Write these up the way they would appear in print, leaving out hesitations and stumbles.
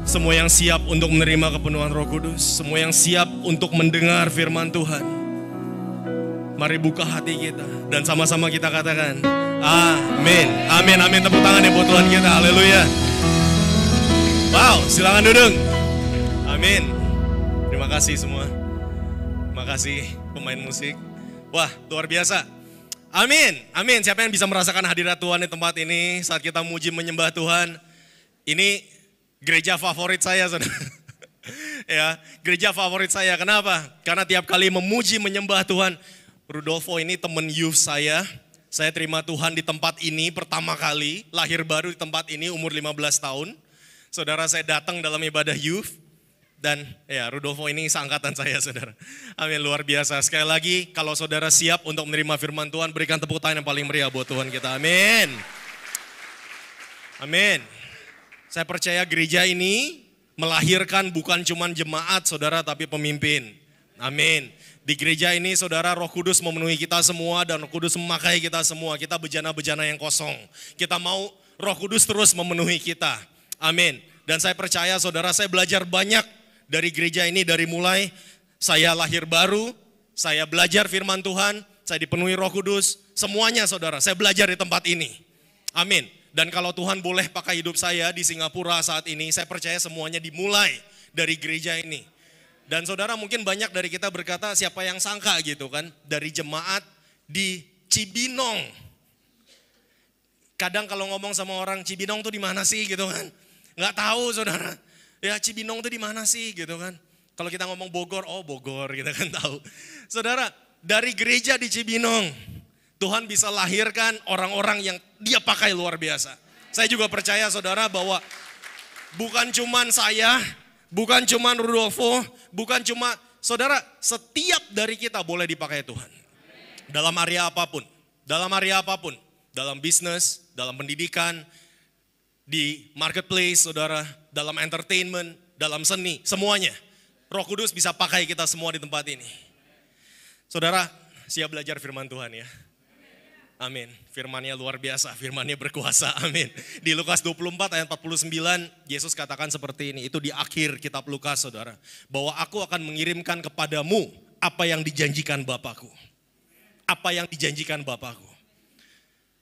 Semua yang siap untuk menerima kepenuhan Roh Kudus, semua yang siap untuk mendengar firman Tuhan, mari buka hati kita dan sama-sama kita katakan amin, amin, amin. Tepuk tangan ya buat Tuhan kita, haleluya. Wow, silakan duduk. Amin. Terima kasih semua. Terima kasih pemain musik. Wah, luar biasa. Amin, amin. Siapa yang bisa merasakan hadirat Tuhan di tempat ini saat kita muji menyembah Tuhan? Ini gereja favorit saya, saudara. Ya, gereja favorit saya. Kenapa? Karena tiap kali memuji menyembah Tuhan, Rudolfo ini teman youth saya. Saya terima Tuhan di tempat ini pertama kali, lahir baru di tempat ini umur 15 tahun. Saudara, saya datang dalam ibadah youth. Dan ya, Rudolfo ini seangkatan saya, saudara. Amin, luar biasa. Sekali lagi, kalau saudara siap untuk menerima firman Tuhan, berikan tepuk tangan yang paling meriah buat Tuhan kita. Amin. Amin. Saya percaya gereja ini melahirkan bukan cuma jemaat, saudara, tapi pemimpin. Amin. Di gereja ini, saudara, Roh Kudus memenuhi kita semua dan Roh Kudus memakai kita semua. Kita bejana-bejana yang kosong. Kita mau Roh Kudus terus memenuhi kita. Amin. Dan saya percaya, saudara, saya belajar banyak dari gereja ini, dari mulai saya lahir baru, saya belajar firman Tuhan, saya dipenuhi Roh Kudus, semuanya, saudara, saya belajar di tempat ini. Amin. Dan kalau Tuhan boleh pakai hidup saya di Singapura saat ini, saya percaya semuanya dimulai dari gereja ini. Dan saudara, mungkin banyak dari kita berkata, siapa yang sangka gitu kan, dari jemaat di Cibinong. Kadang kalau ngomong sama orang, Cibinong tuh di mana sih gitu kan? Nggak tahu, saudara. Ya, Cibinong tuh di mana sih gitu kan? Kalau kita ngomong Bogor, oh Bogor, kita kan tahu. Saudara, dari gereja di Cibinong, Tuhan bisa lahirkan orang-orang yang dia pakai luar biasa. Saya juga percaya, saudara, bahwa bukan cuman saya, bukan cuman Rudolfo, bukan cuma, saudara, setiap dari kita boleh dipakai Tuhan. Dalam area apapun, dalam bisnis, dalam pendidikan, di marketplace, saudara, dalam entertainment, dalam seni, semuanya. Roh Kudus bisa pakai kita semua di tempat ini. Saudara, siap belajar firman Tuhan ya. Amin. Firman-Nya luar biasa, firman-Nya berkuasa. Amin. Di Lukas 24 ayat 49, Yesus katakan seperti ini. Itu di akhir kitab Lukas, saudara. Bahwa aku akan mengirimkan kepadamu apa yang dijanjikan Bapakku. Apa yang dijanjikan Bapakku.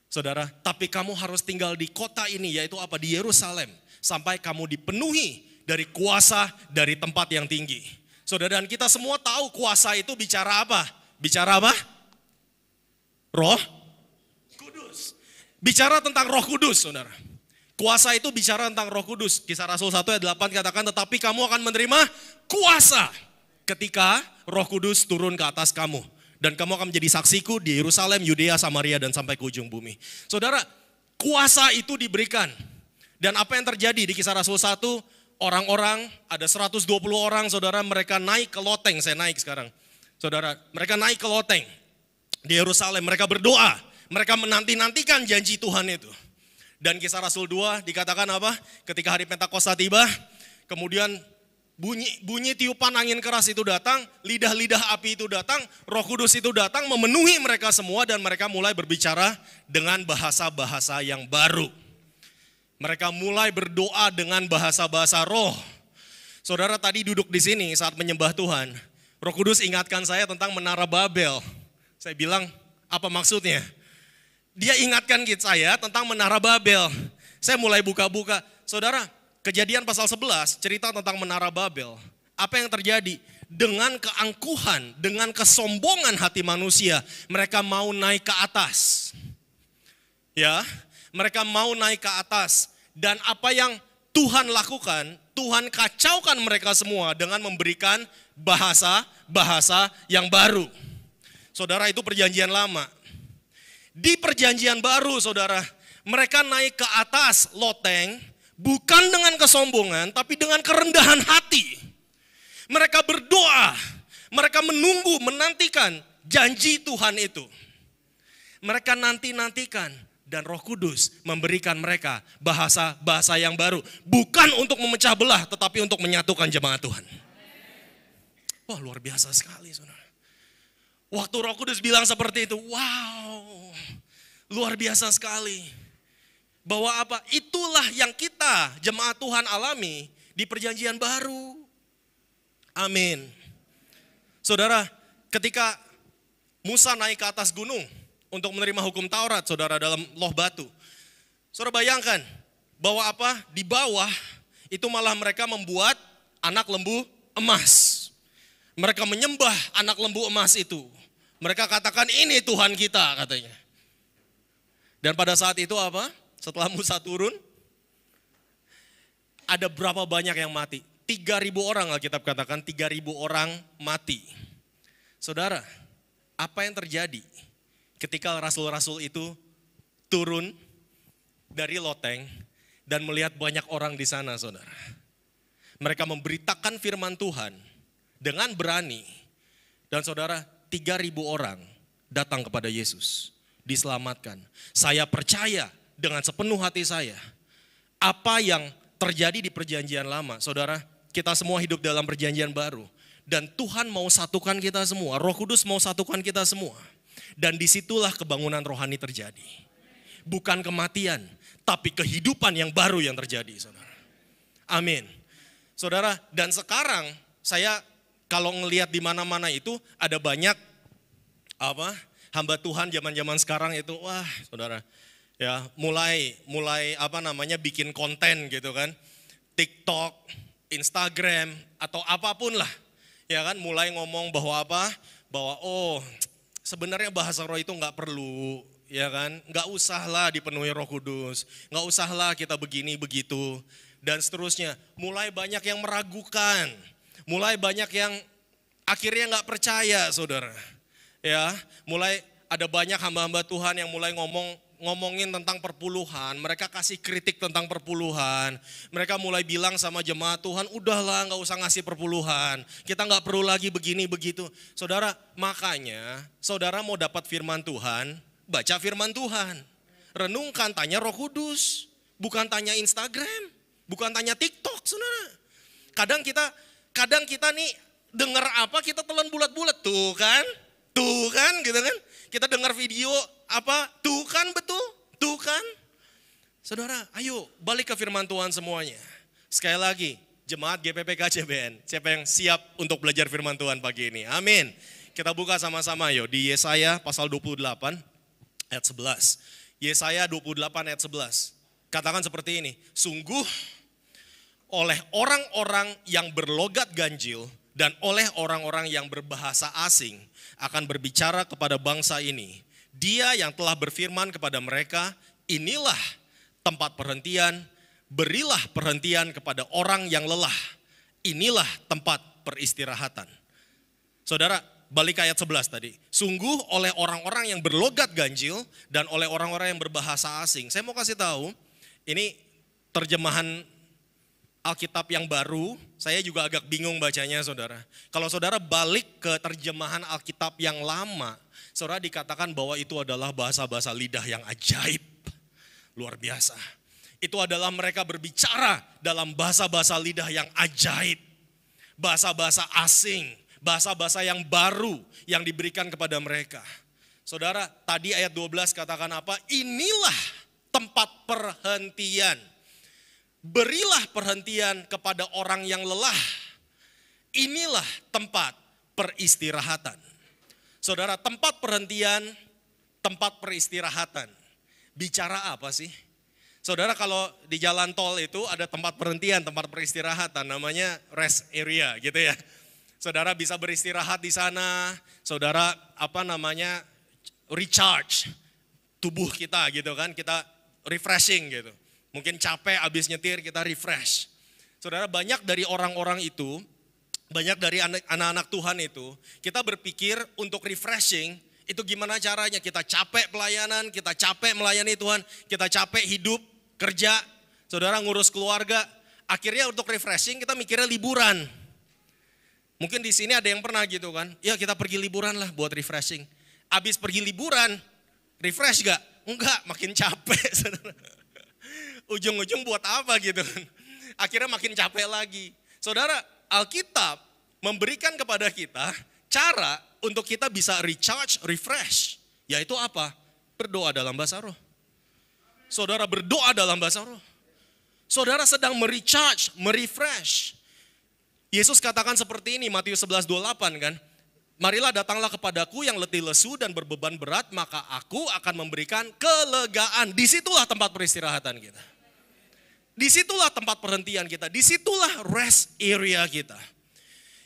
Saudara, tapi kamu harus tinggal di kota ini, yaitu apa? Di Yerusalem. Sampai kamu dipenuhi dari kuasa dari tempat yang tinggi. Saudara, dan kita semua tahu kuasa itu bicara apa? Bicara apa? Roh Kudus. Bicara tentang Roh Kudus, saudara. Kuasa itu bicara tentang Roh Kudus. Kisah Rasul 1 ayat 8 katakan, tetapi kamu akan menerima kuasa ketika Roh Kudus turun ke atas kamu. Dan kamu akan menjadi saksiku di Yerusalem, Yudea, Samaria, dan sampai ke ujung bumi. Saudara, kuasa itu diberikan. Dan apa yang terjadi di Kisah Rasul 1, orang-orang, ada 120 orang, saudara, mereka naik ke loteng. Saya naik sekarang. Saudara, mereka naik ke loteng di Yerusalem, mereka berdoa. Mereka menanti-nantikan janji Tuhan itu. Dan Kisah Rasul 2 dikatakan apa? Ketika hari Pentakosta tiba, kemudian bunyi tiupan angin keras itu datang, lidah-lidah api itu datang, Roh Kudus itu datang memenuhi mereka semua dan mereka mulai berbicara dengan bahasa-bahasa yang baru. Mereka mulai berdoa dengan bahasa-bahasa roh. Saudara tadi duduk di sini saat menyembah Tuhan, Roh Kudus ingatkan saya tentang Menara Babel. Saya bilang, apa maksudnya? Dia ingatkan saya tentang Menara Babel. Saya mulai buka-buka. Saudara, Kejadian pasal 11 cerita tentang Menara Babel. Apa yang terjadi? Dengan keangkuhan, dengan kesombongan hati manusia, mereka mau naik ke atas. Ya, mereka mau naik ke atas. Dan apa yang Tuhan lakukan, Tuhan kacaukan mereka semua dengan memberikan bahasa-bahasa yang baru. Saudara, itu perjanjian lama. Di perjanjian baru, saudara, mereka naik ke atas loteng, bukan dengan kesombongan, tapi dengan kerendahan hati. Mereka berdoa, mereka menunggu, menantikan janji Tuhan itu. Mereka nanti-nantikan dan Roh Kudus memberikan mereka bahasa-bahasa yang baru. Bukan untuk memecah belah, tetapi untuk menyatukan jemaat Tuhan. Wah, luar biasa sekali, saudara. Waktu Roh Kudus bilang seperti itu, wow, luar biasa sekali. Bahwa apa? Itulah yang kita jemaat Tuhan alami di perjanjian baru. Amin. Saudara, ketika Musa naik ke atas gunung untuk menerima hukum Taurat, saudara, dalam loh batu. Saudara bayangkan bahwa apa? Di bawah itu malah mereka membuat anak lembu emas. Mereka menyembah anak lembu emas itu. Mereka katakan ini Tuhan kita katanya. Dan pada saat itu apa? Setelah Musa turun, ada berapa banyak yang mati? 3.000 orang, Alkitab katakan 3.000 orang mati. Saudara, apa yang terjadi ketika rasul-rasul itu turun dari loteng dan melihat banyak orang di sana, saudara? Mereka memberitakan firman Tuhan dengan berani. Dan saudara, 3.000 orang datang kepada Yesus, diselamatkan. Saya percaya dengan sepenuh hati saya, apa yang terjadi di perjanjian lama, saudara, kita semua hidup dalam perjanjian baru. Dan Tuhan mau satukan kita semua, Roh Kudus mau satukan kita semua. Dan disitulah kebangunan rohani terjadi. Bukan kematian, tapi kehidupan yang baru yang terjadi, saudara. Amin. Saudara, dan sekarang saya kalau ngelihat di mana-mana itu ada banyak hamba Tuhan zaman-zaman sekarang itu, wah saudara, ya mulai bikin konten gitu kan, TikTok, Instagram atau apapun lah, ya kan, mulai ngomong bahwa sebenarnya bahasa roh itu nggak perlu, ya kan, nggak usahlah dipenuhi Roh Kudus, nggak usahlah kita begini begitu dan seterusnya. Mulai banyak yang meragukan. Mulai banyak yang akhirnya nggak percaya, saudara. Ya, mulai ada banyak hamba-hamba Tuhan yang mulai ngomongin tentang perpuluhan. Mereka kasih kritik tentang perpuluhan. Mereka mulai bilang sama jemaat Tuhan, udahlah nggak usah ngasih perpuluhan. Kita nggak perlu lagi begini begitu. Saudara, makanya saudara mau dapat firman Tuhan, baca firman Tuhan. Renungkan, tanya Roh Kudus. Bukan tanya Instagram, bukan tanya TikTok, saudara. Kadang kita nih dengar apa kita telan bulat-bulat, tuh kan gitu kan. Kita dengar video apa, tuh kan betul, tuh kan. Saudara, ayo balik ke firman Tuhan semuanya. Sekali lagi, jemaat GPPK CBN, siapa yang siap untuk belajar firman Tuhan pagi ini? Amin. Kita buka sama-sama yuk di Yesaya pasal 28 ayat 11. Yesaya 28 ayat 11. Katakan seperti ini, sungguh oleh orang-orang yang berlogat ganjil dan oleh orang-orang yang berbahasa asing akan berbicara kepada bangsa ini. Dia yang telah berfirman kepada mereka, inilah tempat perhentian, berilah perhentian kepada orang yang lelah. Inilah tempat peristirahatan. Saudara, balik ke ayat 11 tadi. Sungguh oleh orang-orang yang berlogat ganjil dan oleh orang-orang yang berbahasa asing. Saya mau kasih tahu, ini terjemahan Alkitab yang baru, saya juga agak bingung bacanya, saudara. Kalau saudara balik ke terjemahan Alkitab yang lama, saudara dikatakan bahwa itu adalah bahasa-bahasa lidah yang ajaib. Luar biasa. Itu adalah mereka berbicara dalam bahasa-bahasa lidah yang ajaib. Bahasa-bahasa asing, bahasa-bahasa yang baru yang diberikan kepada mereka. Saudara, tadi ayat 12 katakan apa? Inilah tempat perhentian. Berilah perhentian kepada orang yang lelah. Inilah tempat peristirahatan. Saudara, tempat perhentian, tempat peristirahatan. Bicara apa sih? Saudara, kalau di jalan tol itu ada tempat perhentian, tempat peristirahatan, namanya rest area gitu ya. Saudara bisa beristirahat di sana, saudara recharge tubuh kita gitu kan, kita refreshing gitu. Mungkin capek abis nyetir, kita refresh. Saudara, banyak dari orang-orang itu, banyak dari anak-anak Tuhan itu, kita berpikir untuk refreshing, itu gimana caranya? Kita capek pelayanan, kita capek melayani Tuhan, kita capek hidup, kerja, saudara ngurus keluarga. Akhirnya untuk refreshing kita mikirnya liburan. Mungkin di sini ada yang pernah gitu kan, ya kita pergi liburan lah buat refreshing. Abis pergi liburan, refresh gak? Enggak, makin capek, saudara. Ujung-ujung buat apa gitu kan. Akhirnya makin capek lagi. Saudara, Alkitab memberikan kepada kita cara untuk kita bisa recharge, refresh. Yaitu apa? Berdoa dalam bahasa roh. Saudara berdoa dalam bahasa roh. Saudara sedang merecharge, merefresh. Yesus katakan seperti ini, Matius 11:28 kan. Marilah datanglah kepadaku yang letih lesu dan berbeban berat, maka aku akan memberikan kelegaan. Disitulah tempat peristirahatan kita. Disitulah tempat perhentian kita. Disitulah rest area kita.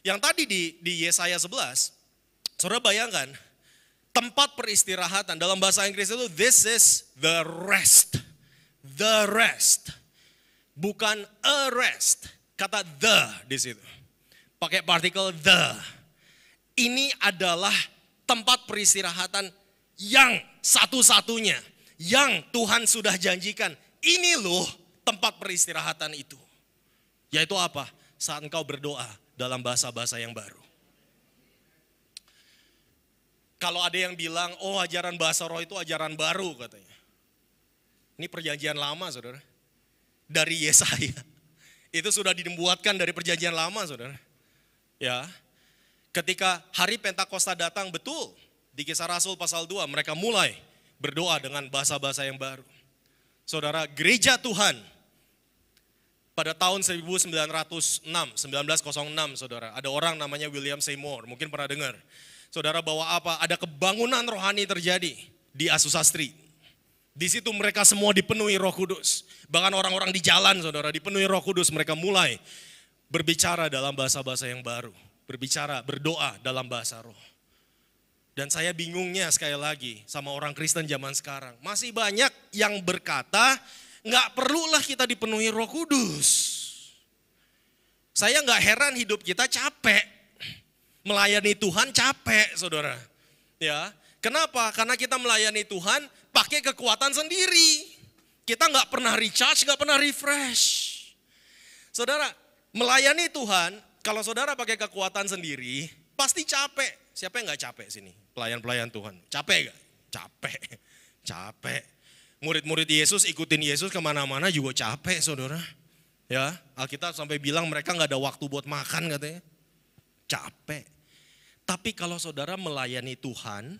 Yang tadi di Yesaya 11, saudara bayangkan, tempat peristirahatan dalam bahasa Inggris itu this is the rest. The rest. Bukan a rest. Kata the di situ. Pakai partikel the. Ini adalah tempat peristirahatan yang satu-satunya. Yang Tuhan sudah janjikan. Ini loh tempat peristirahatan itu. Yaitu apa? Saat engkau berdoa dalam bahasa-bahasa yang baru. Kalau ada yang bilang, oh ajaran bahasa roh itu ajaran baru katanya. Ini perjanjian lama saudara. Dari Yesaya. Itu sudah dibuatkan dari perjanjian lama saudara. Ya. Ketika hari Pentakosta datang betul. Di Kisah Rasul pasal 2 mereka mulai berdoa dengan bahasa-bahasa yang baru. Saudara, gereja Tuhan pada tahun 1906 saudara. Ada orang namanya William Seymour, mungkin pernah dengar. Saudara bawa apa? Ada kebangunan rohani terjadi di Azusa Street. Di situ mereka semua dipenuhi Roh Kudus. Bahkan orang-orang di jalan saudara dipenuhi Roh Kudus. Mereka mulai berbicara dalam bahasa-bahasa yang baru. Berbicara, berdoa dalam bahasa roh. Dan saya bingungnya sekali lagi sama orang Kristen zaman sekarang. Masih banyak yang berkata, nggak perlulah kita dipenuhi Roh Kudus. Saya nggak heran hidup kita capek. Melayani Tuhan capek saudara. Ya, kenapa? Karena kita melayani Tuhan pakai kekuatan sendiri. Kita nggak pernah recharge, nggak pernah refresh. Saudara, melayani Tuhan, kalau saudara pakai kekuatan sendiri, pasti capek. Siapa yang gak capek sini? Pelayan-pelayan Tuhan. Capek gak? Capek. Capek. Murid-murid Yesus ikutin Yesus kemana-mana juga capek saudara. Ya, Alkitab sampai bilang mereka gak ada waktu buat makan katanya. Capek. Tapi kalau saudara melayani Tuhan,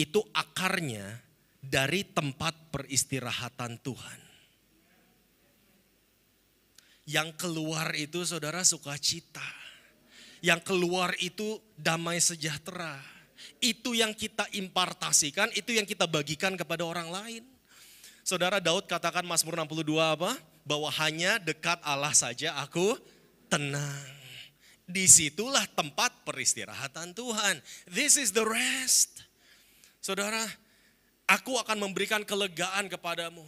itu akarnya dari tempat peristirahatan Tuhan. Yang keluar itu saudara sukacita. Yang keluar itu damai sejahtera. Itu yang kita impartasikan, itu yang kita bagikan kepada orang lain. Saudara Daud katakan Mazmur 62 apa? Bahwa hanya dekat Allah saja aku tenang. Disitulah tempat peristirahatan Tuhan. This is the rest. Saudara, aku akan memberikan kelegaan kepadamu.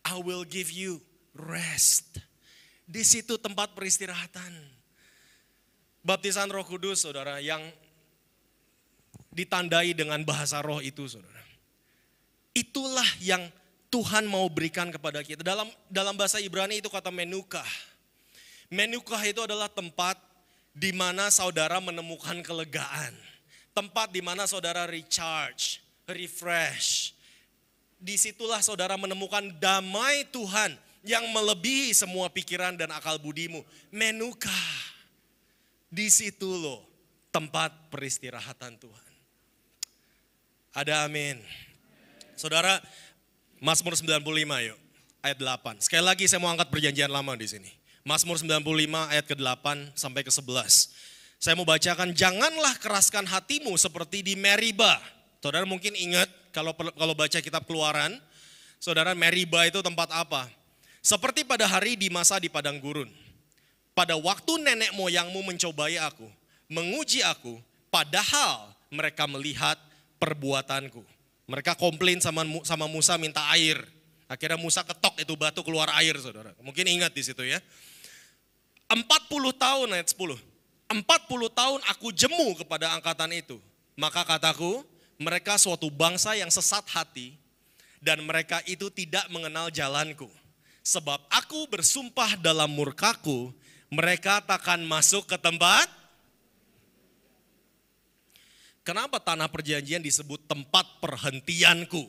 I will give you rest. Di situ tempat peristirahatan. Baptisan Roh Kudus saudara yang ditandai dengan bahasa roh itu saudara. Itulah yang Tuhan mau berikan kepada kita. Dalam bahasa Ibrani itu kata menukah. Menukah itu adalah tempat di mana saudara menemukan kelegaan. Tempat di mana saudara recharge, refresh. Disitulah saudara menemukan damai Tuhan yang melebihi semua pikiran dan akal budimu. Menukah. Di situ loh tempat peristirahatan Tuhan. Ada amin. Saudara, Mazmur 95 yuk, ayat 8. Sekali lagi saya mau angkat perjanjian lama di sini. Mazmur 95 ayat ke-8 sampai ke-11. Saya mau bacakan, janganlah keraskan hatimu seperti di Meriba. Saudara mungkin ingat kalau baca kitab Keluaran, saudara Meriba itu tempat apa? Seperti pada hari di masa di padang gurun. Pada waktu nenek moyangmu mencobai aku, menguji aku, padahal mereka melihat perbuatanku. Mereka komplain sama Musa minta air. Akhirnya Musa ketok itu batu keluar air saudara. Mungkin ingat di situ ya. 40 tahun ayat 10. 40 tahun aku jemu kepada angkatan itu. Maka kataku, mereka suatu bangsa yang sesat hati dan mereka itu tidak mengenal jalanku. Sebab aku bersumpah dalam murkaku, mereka takkan masuk ke tempat. Kenapa tanah perjanjian disebut tempat perhentianku?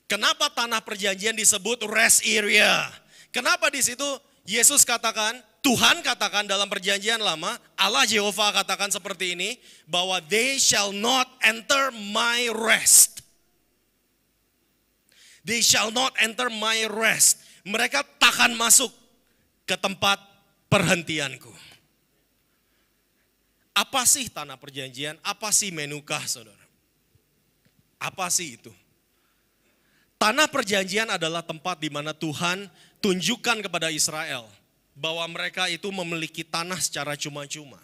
Kenapa tanah perjanjian disebut rest area? Kenapa di situ Yesus katakan, Tuhan katakan dalam perjanjian lama, Allah Jehovah katakan seperti ini, bahwa they shall not enter my rest. They shall not enter my rest. mereka takkan masuk ke tempat perhentianku. Apa sih tanah perjanjian? Apa sih Menukah, saudara? Apa sih itu? Tanah perjanjian adalah tempat di mana Tuhan tunjukkan kepada Israel bahwa mereka itu memiliki tanah secara cuma-cuma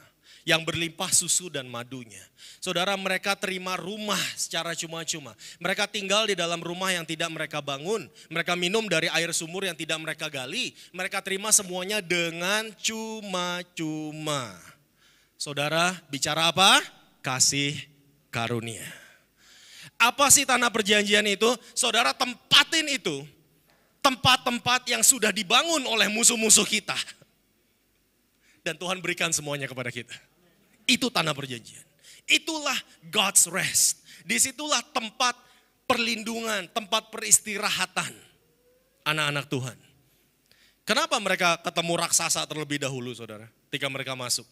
yang berlimpah susu dan madunya. Saudara, mereka terima rumah secara cuma-cuma. Mereka tinggal di dalam rumah yang tidak mereka bangun. Mereka minum dari air sumur yang tidak mereka gali. Mereka terima semuanya dengan cuma-cuma. Saudara, bicara apa? Kasih karunia. Apa sih tanah perjanjian itu? Saudara, tempatin itu. Tempat-tempat yang sudah dibangun oleh musuh-musuh kita. Dan Tuhan berikan semuanya kepada kita. Itu tanah perjanjian. Itulah God's rest. Disitulah tempat perlindungan, tempat peristirahatan anak-anak Tuhan. Kenapa mereka ketemu raksasa terlebih dahulu, saudara? Ketika mereka masuk.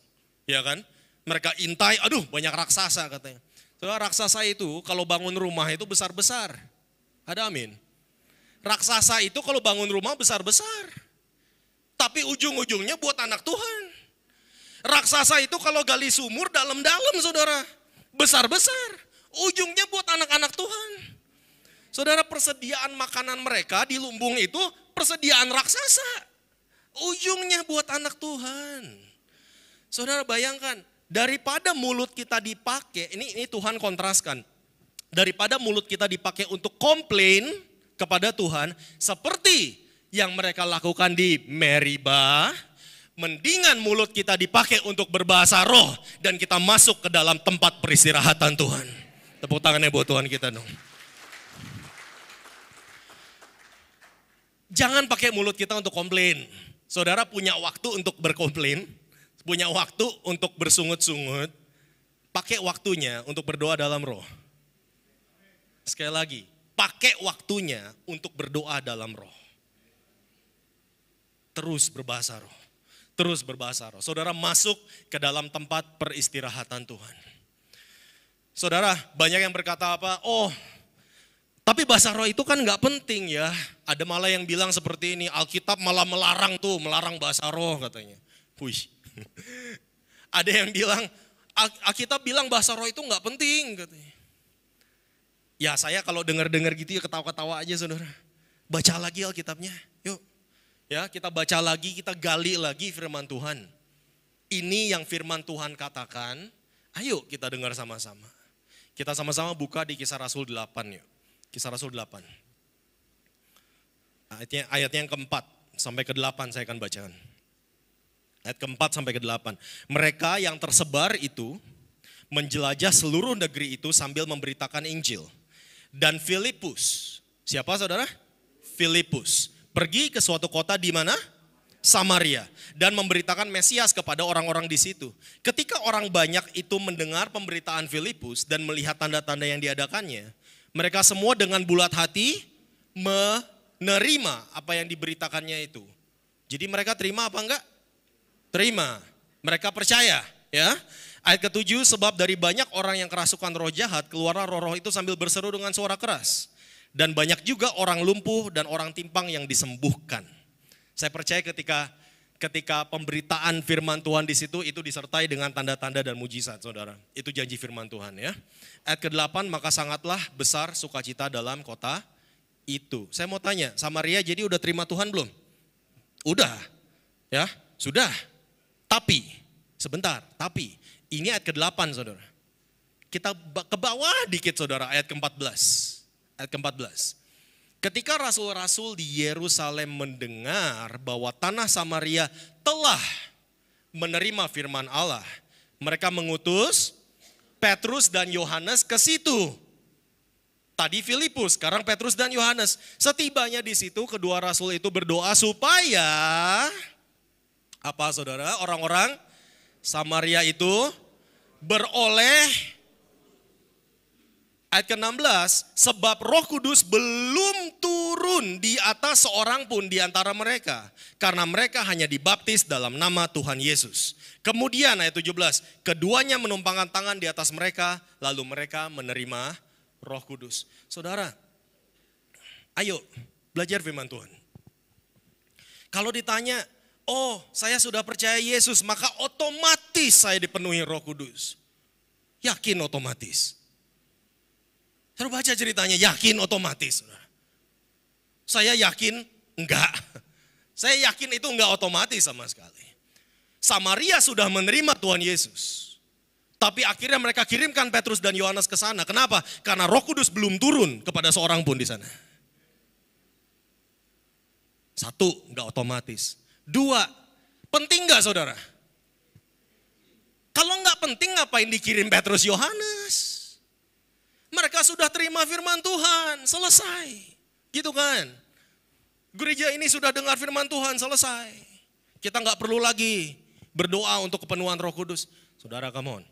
Ya kan? Mereka intai, aduh banyak raksasa katanya. Saudara, raksasa itu kalau bangun rumah itu besar-besar. Ada amin. Raksasa itu kalau bangun rumah besar-besar. Tapi ujung-ujungnya buat anak Tuhan. Raksasa itu kalau gali sumur dalam-dalam, saudara. Besar-besar. Ujungnya buat anak-anak Tuhan. Saudara, persediaan makanan mereka di lumbung itu persediaan raksasa. Ujungnya buat anak Tuhan. Saudara, bayangkan, daripada mulut kita dipakai, ini Tuhan kontraskan. Daripada mulut kita dipakai untuk komplain kepada Tuhan, seperti yang mereka lakukan di Meribah, mendingan mulut kita dipakai untuk berbahasa roh dan kita masuk ke dalam tempat peristirahatan Tuhan. Tepuk tangannya buat Tuhan kita dong. Jangan pakai mulut kita untuk komplain. Saudara punya waktu untuk berkomplain, punya waktu untuk bersungut-sungut, pakai waktunya untuk berdoa dalam roh. Sekali lagi, pakai waktunya untuk berdoa dalam roh. Terus berbahasa roh. Terus berbahasa roh. Saudara masuk ke dalam tempat peristirahatan Tuhan. Saudara, banyak yang berkata apa? Oh, tapi bahasa roh itu kan gak penting ya. Ada malah yang bilang seperti ini, Alkitab malah melarang tuh, melarang bahasa roh katanya. Wih. Ada yang bilang, Alkitab bilang bahasa roh itu gak penting katanya. Ya saya kalau dengar-dengar gitu ya ketawa-ketawa aja, saudara. Baca lagi Alkitabnya, yuk. Ya, kita baca lagi, kita gali lagi firman Tuhan. Ini yang firman Tuhan katakan, ayo kita dengar sama-sama. Kita sama-sama buka di Kisah Rasul 8 yuk. Kisah Rasul 8. Ayatnya yang keempat sampai ke-8 saya akan bacakan. Ayat keempat sampai ke-8. Mereka yang tersebar itu menjelajah seluruh negeri itu sambil memberitakan Injil. Dan Filipus, siapa saudara? Filipus, pergi ke suatu kota di mana? Samaria. Dan memberitakan Mesias kepada orang-orang di situ. Ketika orang banyak itu mendengar pemberitaan Filipus dan melihat tanda-tanda yang diadakannya, mereka semua dengan bulat hati menerima apa yang diberitakannya itu. Jadi mereka terima apa enggak? Terima. Mereka percaya, ya. Ayat ke-7, sebab dari banyak orang yang kerasukan roh jahat, keluarlah roh-roh itu sambil berseru dengan suara keras. Dan banyak juga orang lumpuh dan orang timpang yang disembuhkan. Saya percaya ketika pemberitaan firman Tuhan di situ itu disertai dengan tanda-tanda dan mujizat, saudara. Itu janji firman Tuhan, ya. Ayat ke-8, maka sangatlah besar sukacita dalam kota itu. Saya mau tanya, Samaria jadi udah terima Tuhan belum? Udah, ya, sudah. Tapi, sebentar, tapi ini ayat ke-8, saudara. Kita ke bawah dikit, saudara, ayat ke-14. Ayat ke-14. Ketika rasul-rasul di Yerusalem mendengar bahwa tanah Samaria telah menerima firman Allah, mereka mengutus Petrus dan Yohanes ke situ. Tadi Filipus, sekarang Petrus dan Yohanes. Setibanya di situ, kedua rasul itu berdoa supaya apa, saudara? Orang-orang Samaria itu beroleh, ayat ke-16, sebab Roh Kudus belum turun di atas seorang pun di antara mereka, karena mereka hanya dibaptis dalam nama Tuhan Yesus. Kemudian ayat 17, keduanya menumpangkan tangan di atas mereka, lalu mereka menerima Roh Kudus. Saudara, ayo belajar firman Tuhan. Kalau ditanya, oh saya sudah percaya Yesus, maka otomatis saya dipenuhi Roh Kudus. Yakin otomatis. Saya baca ceritanya, yakin otomatis. Saya yakin enggak. Saya yakin itu enggak otomatis sama sekali. Samaria sudah menerima Tuhan Yesus. Tapi akhirnya mereka kirimkan Petrus dan Yohanes ke sana. Kenapa? Karena Roh Kudus belum turun kepada seorang pun di sana. Satu, enggak otomatis. Dua, penting enggak saudara? Kalau enggak penting ngapain dikirim Petrus Yohanes? Mereka sudah terima firman Tuhan, selesai. Gitu kan? Gereja ini sudah dengar firman Tuhan, selesai. Kita enggak perlu lagi berdoa untuk kepenuhan Roh Kudus. Saudara, come on.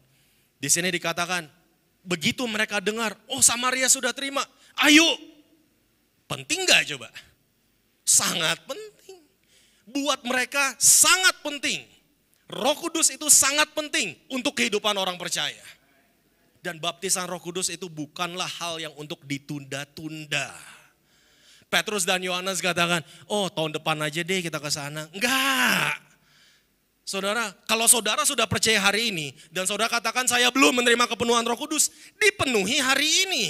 Di sini dikatakan, begitu mereka dengar, oh Samaria sudah terima, ayo. Penting enggak coba? Sangat penting. Buat mereka sangat penting. Roh Kudus itu sangat penting untuk kehidupan orang percaya. Dan baptisan Roh Kudus itu bukanlah hal yang untuk ditunda-tunda. Petrus dan Yohanes katakan, oh tahun depan aja deh kita ke sana. Enggak. Saudara, kalau saudara sudah percaya hari ini, dan saudara katakan saya belum menerima kepenuhan Roh Kudus, dipenuhi hari ini.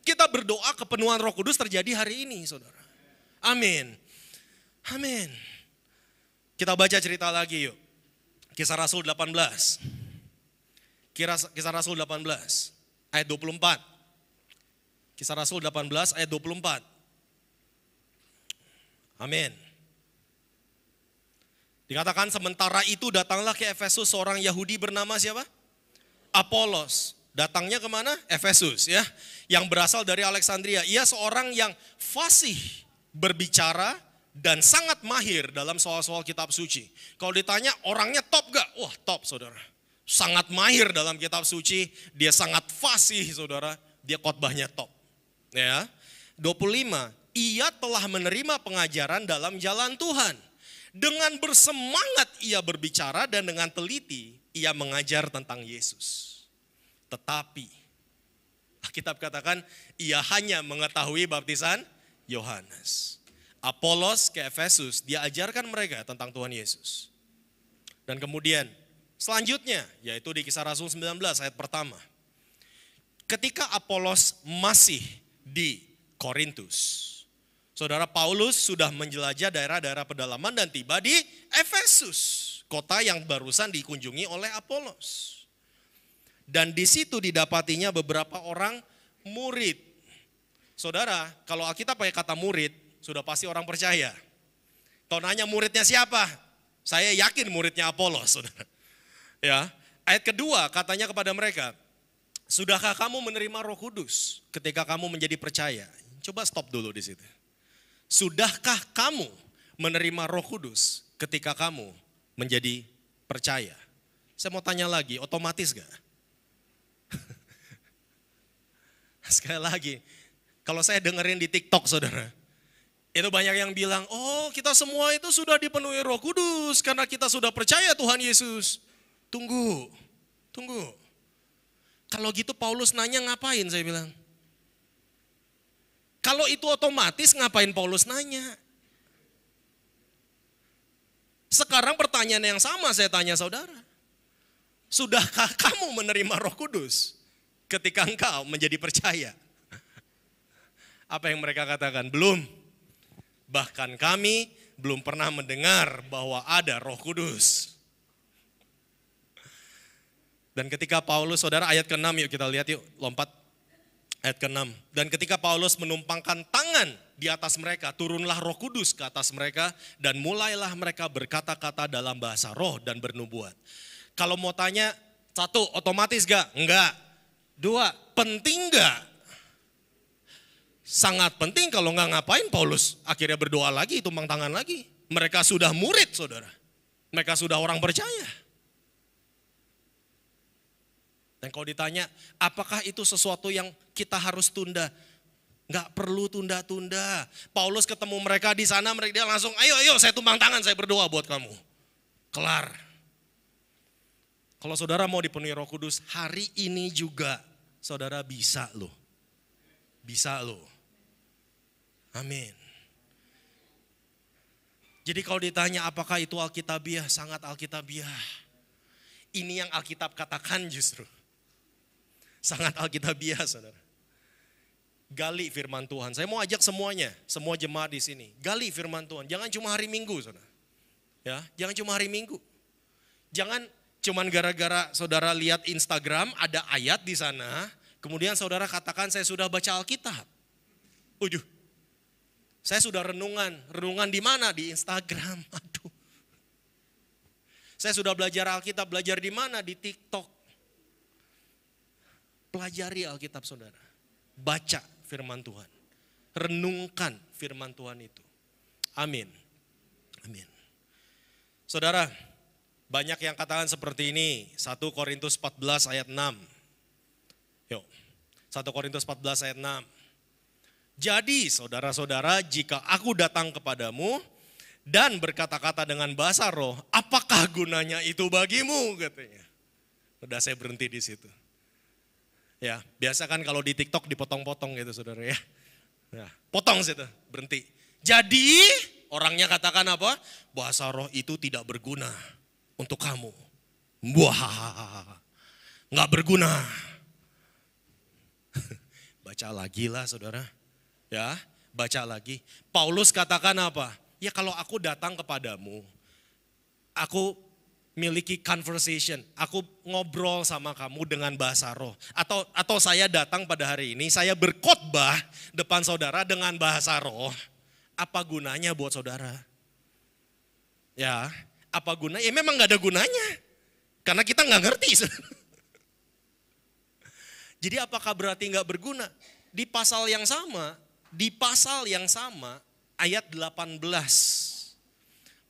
Kita berdoa kepenuhan Roh Kudus terjadi hari ini, saudara. Amin. Amin. Kita baca cerita lagi yuk. Kisah Rasul 18. Kisah Rasul 18 ayat 24. Kisah Rasul 18 ayat 24. Amin. Dikatakan sementara itu datanglah ke Efesus seorang Yahudi bernama siapa? Apolos. Datangnya kemana? Efesus ya. Yang berasal dari Alexandria. Ia seorang yang fasih berbicara dan sangat mahir dalam soal-soal kitab suci. Kalau ditanya orangnya top gak? Wah top saudara. Sangat mahir dalam kitab suci, dia sangat fasih saudara, dia khotbahnya top. Ya. 25, ia telah menerima pengajaran dalam jalan Tuhan. Dengan bersemangat ia berbicara dan dengan teliti ia mengajar tentang Yesus. Tetapi, Alkitab katakan ia hanya mengetahui baptisan Yohanes. Apolos ke Efesus, dia ajarkan mereka tentang Tuhan Yesus. Dan kemudian, selanjutnya, yaitu di Kisah Rasul 19 ayat pertama. Ketika Apolos masih di Korintus, saudara Paulus sudah menjelajah daerah-daerah pedalaman dan tiba di Efesus, kota yang barusan dikunjungi oleh Apolos. Dan di situ didapatinya beberapa orang murid. Saudara, kalau Alkitab pakai kata murid, sudah pasti orang percaya. Kalau nanya muridnya siapa? Saya yakin muridnya Apolos, saudara. Ya, ayat kedua katanya kepada mereka, sudahkah kamu menerima Roh Kudus ketika kamu menjadi percaya? Coba stop dulu di situ. Sudahkah kamu menerima Roh Kudus ketika kamu menjadi percaya? Saya mau tanya lagi, otomatis gak? Sekali lagi, kalau saya dengerin di TikTok saudara, itu banyak yang bilang, oh kita semua itu sudah dipenuhi Roh Kudus karena kita sudah percaya Tuhan Yesus. Tunggu. Kalau gitu Paulus nanya ngapain saya bilang? Kalau itu otomatis ngapain Paulus nanya? Sekarang pertanyaan yang sama saya tanya saudara. Sudahkah kamu menerima Roh Kudus ketika engkau menjadi percaya? Apa yang mereka katakan? Belum. Bahkan kami belum pernah mendengar bahwa ada Roh Kudus. Dan ketika Paulus, saudara ayat ke-6 yuk kita lihat yuk, lompat ayat ke-6. Dan ketika Paulus menumpangkan tangan di atas mereka, turunlah Roh Kudus ke atas mereka dan mulailah mereka berkata-kata dalam bahasa roh dan bernubuat. Kalau mau tanya, satu, otomatis gak? Enggak. Dua, penting gak? Sangat penting, kalau enggak ngapain Paulus akhirnya berdoa lagi, tumpang tangan lagi. Mereka sudah murid saudara. Mereka sudah orang percaya. Dan kalau ditanya, apakah itu sesuatu yang kita harus tunda? Enggak perlu tunda-tunda. Paulus ketemu mereka di sana, mereka dia langsung, ayo saya tumpang tangan, saya berdoa buat kamu. Kelar. Kalau saudara mau dipenuhi Roh Kudus, hari ini juga saudara bisa loh. Bisa loh. Amin. Jadi kalau ditanya apakah itu Alkitabiah, sangat Alkitabiah. Ini yang Alkitab katakan justru. Sangat Alkitabiah, saudara. Gali firman Tuhan. Saya mau ajak semuanya, semua jemaat di sini. Gali firman Tuhan. Jangan cuma hari Minggu, saudara. Ya, jangan cuma hari Minggu. Jangan cuman gara-gara saudara lihat Instagram ada ayat di sana, kemudian saudara katakan saya sudah baca Alkitab. Ujuh. Saya sudah renungan. Renungan di mana? Di Instagram. Aduh. Saya sudah belajar Alkitab. Belajar di mana? Di TikTok. Pelajari Alkitab saudara. Baca firman Tuhan. Renungkan firman Tuhan itu. Amin. Amin. Saudara, banyak yang katakan seperti ini. 1 Korintus 14 ayat 6. Yuk. 1 Korintus 14 ayat 6. Jadi saudara-saudara, jika aku datang kepadamu dan berkata-kata dengan bahasa roh, apakah gunanya itu bagimu? Katanya. Udah saya berhenti di situ. Ya, biasa kan kalau di TikTok dipotong-potong gitu saudara ya. Ya, potong situ, berhenti. Jadi orangnya katakan apa? Bahasa roh itu tidak berguna untuk kamu. Wah, nggak berguna. Baca lagi lah saudara. Ya, baca lagi. Paulus katakan apa? Ya kalau aku datang kepadamu, aku miliki conversation, aku ngobrol sama kamu dengan bahasa roh. Atau saya datang pada hari ini, saya berkhotbah depan saudara dengan bahasa roh. Apa gunanya buat saudara? Ya, apa gunanya? Ya memang gak ada gunanya. Karena kita gak ngerti. Jadi apakah berarti gak berguna? Di pasal yang sama, ayat 18.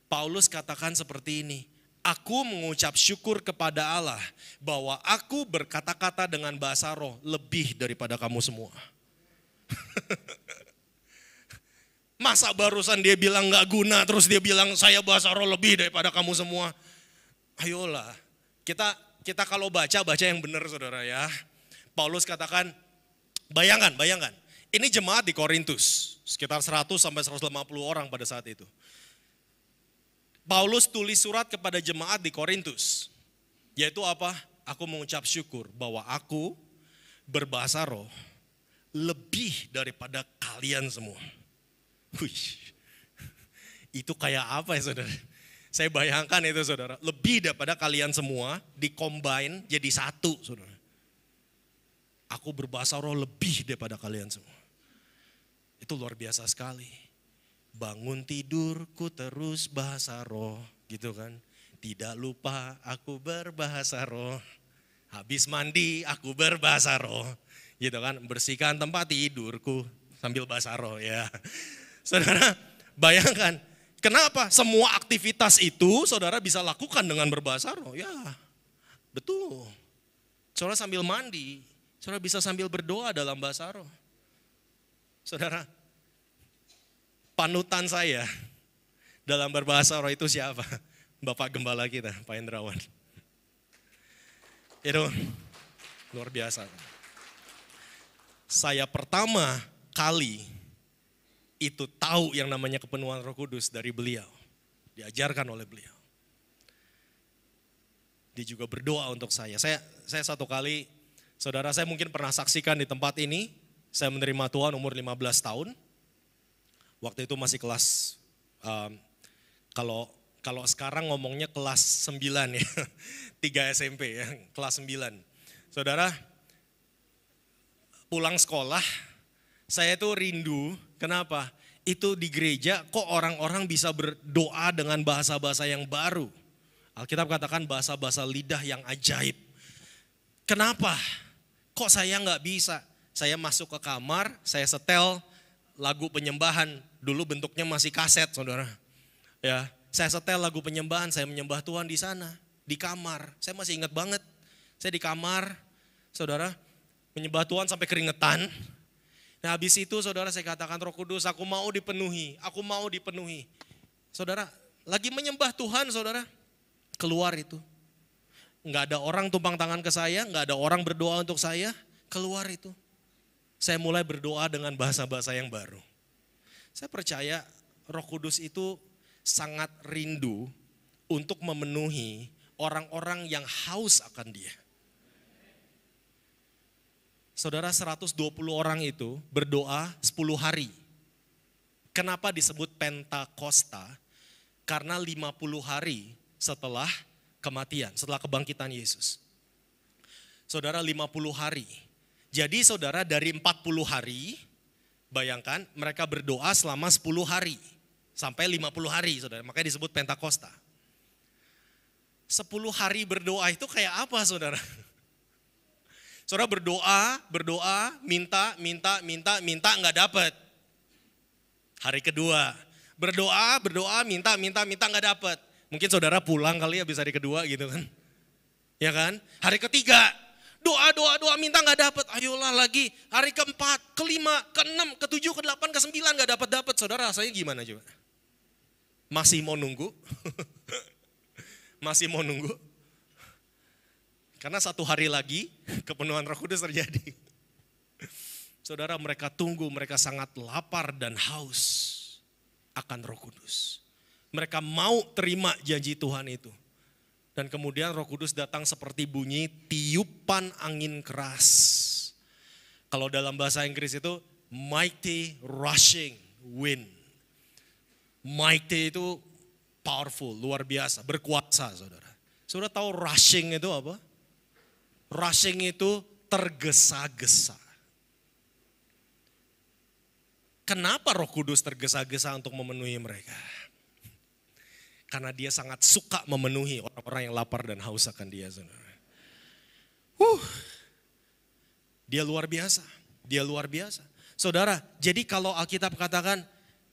Paulus katakan seperti ini. Aku mengucap syukur kepada Allah bahwa aku berkata-kata dengan bahasa roh lebih daripada kamu semua. Masa barusan dia bilang gak guna, terus dia bilang saya bahasa roh lebih daripada kamu semua. Ayolah, kita kalau baca yang benar saudara ya. Paulus katakan, bayangkan. Ini jemaat di Korintus, sekitar 100 sampai 150 orang pada saat itu. Paulus tulis surat kepada jemaat di Korintus. Yaitu apa? Aku mengucap syukur bahwa aku berbahasa roh lebih daripada kalian semua. Wih, itu kayak apa ya saudara? Saya bayangkan itu saudara. Lebih daripada kalian semua di-combine jadi satu saudara. Aku berbahasa roh lebih daripada kalian semua. Itu luar biasa sekali. Bangun tidurku terus bahasa roh gitu kan. Tidak lupa aku berbahasa roh. Habis mandi aku berbahasa roh. Gitu kan, bersihkan tempat tidurku sambil bahasa roh ya. Saudara bayangkan, kenapa semua aktivitas itu saudara bisa lakukan dengan berbahasa roh? Ya betul. Saudara sambil mandi, saudara bisa sambil berdoa dalam bahasa roh. Saudara, panutan saya dalam berbahasa roh itu siapa? Bapak Gembala kita, Pak Hendrawan. Itu luar biasa. Saya pertama kali itu tahu yang namanya kepenuhan Roh Kudus dari beliau. Diajarkan oleh beliau. Dia juga berdoa untuk saya. Saya satu kali, saudara saya mungkin pernah saksikan di tempat ini. Saya menerima Tuhan umur 15 tahun. Waktu itu masih kelas, kalau sekarang ngomongnya kelas 9 ya, 3 SMP ya, kelas 9. Saudara, pulang sekolah, saya itu rindu, kenapa? Itu di gereja kok orang-orang bisa berdoa dengan bahasa-bahasa yang baru. Alkitab katakan bahasa-bahasa lidah yang ajaib. Kenapa? Kok saya nggak bisa? Saya masuk ke kamar, saya setel lagu penyembahan, dulu bentuknya masih kaset saudara. Ya, saya setel lagu penyembahan, saya menyembah Tuhan di sana, di kamar. Saya masih ingat banget, saya di kamar, saudara, menyembah Tuhan sampai keringetan. Nah habis itu saudara saya katakan Roh Kudus, aku mau dipenuhi, aku mau dipenuhi. Saudara, lagi menyembah Tuhan saudara, keluar itu. Enggak ada orang tumpang tangan ke saya, enggak ada orang berdoa untuk saya, keluar itu. Saya mulai berdoa dengan bahasa-bahasa yang baru. Saya percaya Roh Kudus itu sangat rindu untuk memenuhi orang-orang yang haus akan dia. Saudara, 120 orang itu berdoa 10 hari. Kenapa disebut Pentakosta? Karena 50 hari setelah kematian, setelah kebangkitan Yesus. Saudara, 50 hari. Jadi saudara, dari 40 hari, bayangkan mereka berdoa selama 10 hari. Sampai 50 hari, saudara. Makanya disebut Pentakosta. 10 hari berdoa itu kayak apa, saudara? Saudara berdoa, minta, nggak dapat. Hari kedua, berdoa, minta, nggak dapat. Mungkin saudara pulang kali ya habis hari kedua gitu kan. Ya kan? Hari ketiga, doa, minta nggak dapat. Ayolah lagi, hari keempat, kelima, keenam, ketujuh, kedelapan, kesembilan nggak dapat. Saudara rasanya gimana coba? Masih mau nunggu? Masih mau nunggu? Karena 1 hari lagi kepenuhan Roh Kudus terjadi. Saudara, mereka tunggu, mereka sangat lapar dan haus akan Roh Kudus. Mereka mau terima janji Tuhan itu. Dan kemudian Roh Kudus datang seperti bunyi tiupan angin keras. Kalau dalam bahasa Inggris itu mighty rushing wind. Mighty itu powerful, luar biasa, berkuasa, saudara. Saudara tahu rushing itu apa? Rushing itu tergesa-gesa. Kenapa Roh Kudus tergesa-gesa untuk memenuhi mereka? Karena dia sangat suka memenuhi orang-orang yang lapar dan haus akan dia, saudara. Dia luar biasa, dia luar biasa. Saudara, jadi kalau Alkitab katakan,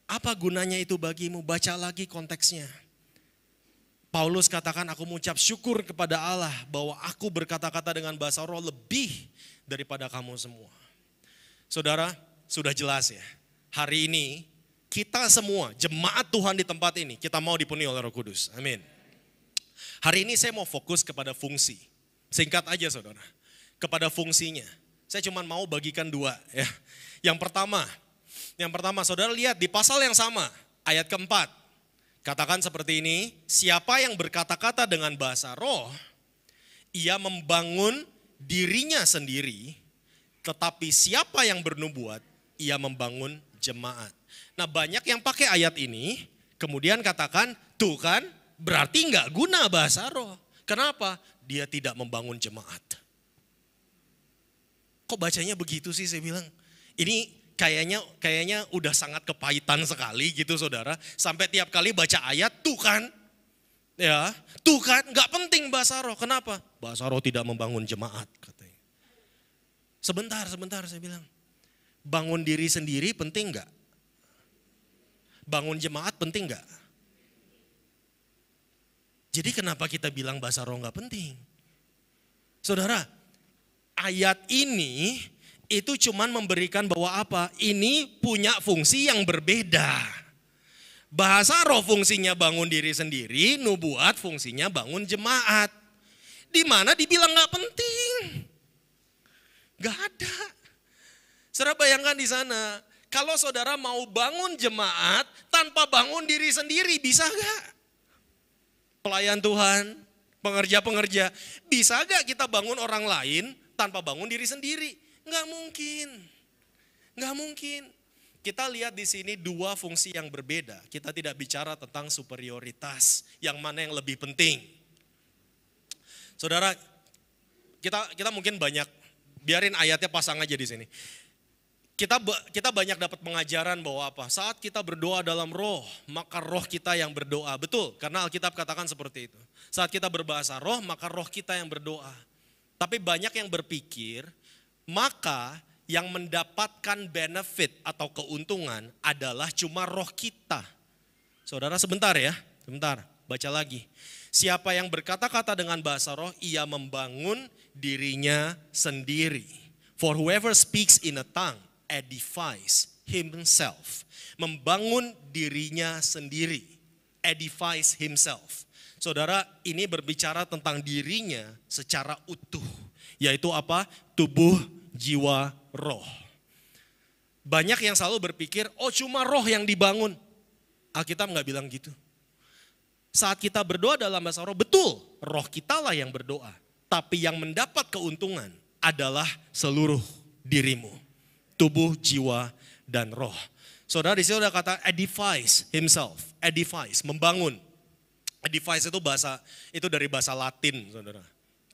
apa gunanya itu bagimu? Baca lagi konteksnya. Paulus katakan, aku mengucap syukur kepada Allah bahwa aku berkata-kata dengan bahasa roh lebih daripada kamu semua. Saudara, sudah jelas ya. Hari ini kita semua, jemaat Tuhan di tempat ini, kita mau dipenuhi oleh Roh Kudus. Amin. Hari ini saya mau fokus kepada fungsi. Singkat aja saudara. Kepada fungsinya. Saya cuma mau bagikan 2 ya. Yang pertama saudara lihat di pasal yang sama, ayat keempat. Katakan seperti ini, siapa yang berkata-kata dengan bahasa roh, ia membangun dirinya sendiri, tetapi siapa yang bernubuat, ia membangun jemaat. Nah banyak yang pakai ayat ini, kemudian katakan, tuh kan berarti nggak guna bahasa roh. Kenapa? Dia tidak membangun jemaat. Kok bacanya begitu sih saya bilang? Ini kayaknya udah sangat kepahitan sekali gitu saudara. Sampai tiap kali baca ayat tuh kan. Ya, tuh kan gak penting bahasa roh. Kenapa? Bahasa roh tidak membangun jemaat katanya. Sebentar saya bilang. Bangun diri sendiri penting gak? Bangun jemaat penting gak? Jadi kenapa kita bilang bahasa roh gak penting? Saudara, ayat ini itu cuman memberikan bahwa apa? Ini punya fungsi yang berbeda. Bahasa roh fungsinya bangun diri sendiri, nubuat fungsinya bangun jemaat. Di mana dibilang gak penting? Gak ada. Saudara bayangkan di sana, kalau saudara mau bangun jemaat tanpa bangun diri sendiri, bisa gak? Pelayan Tuhan, pengerja-pengerja, bisa gak kita bangun orang lain tanpa bangun diri sendiri? Nggak mungkin. Kita lihat di sini 2 fungsi yang berbeda. Kita tidak bicara tentang superioritas, yang mana yang lebih penting. Saudara, kita mungkin banyak, biarin ayatnya pasang aja di sini. Kita banyak dapat pengajaran bahwa apa? Saat kita berdoa dalam roh, maka roh kita yang berdoa. Betul, karena Alkitab katakan seperti itu. Saat kita berbahasa roh, maka roh kita yang berdoa. Tapi banyak yang berpikir, maka yang mendapatkan benefit atau keuntungan adalah cuma roh kita. Saudara sebentar ya, baca lagi. Siapa yang berkata-kata dengan bahasa roh, ia membangun dirinya sendiri. For whoever speaks in a tongue edifies himself. Membangun dirinya sendiri, edifies himself. Saudara, ini berbicara tentang dirinya secara utuh. Yaitu apa? Tubuh, jiwa, roh. Banyak yang selalu berpikir, oh cuma roh yang dibangun. Alkitab nggak bilang gitu. Saat kita berdoa dalam bahasa roh, betul, roh kita lah yang berdoa. Tapi yang mendapat keuntungan adalah seluruh dirimu. Tubuh, jiwa, dan roh. Saudara di sini udah kata edifies himself. Edifies, membangun. Edifies itu dari bahasa Latin, saudara.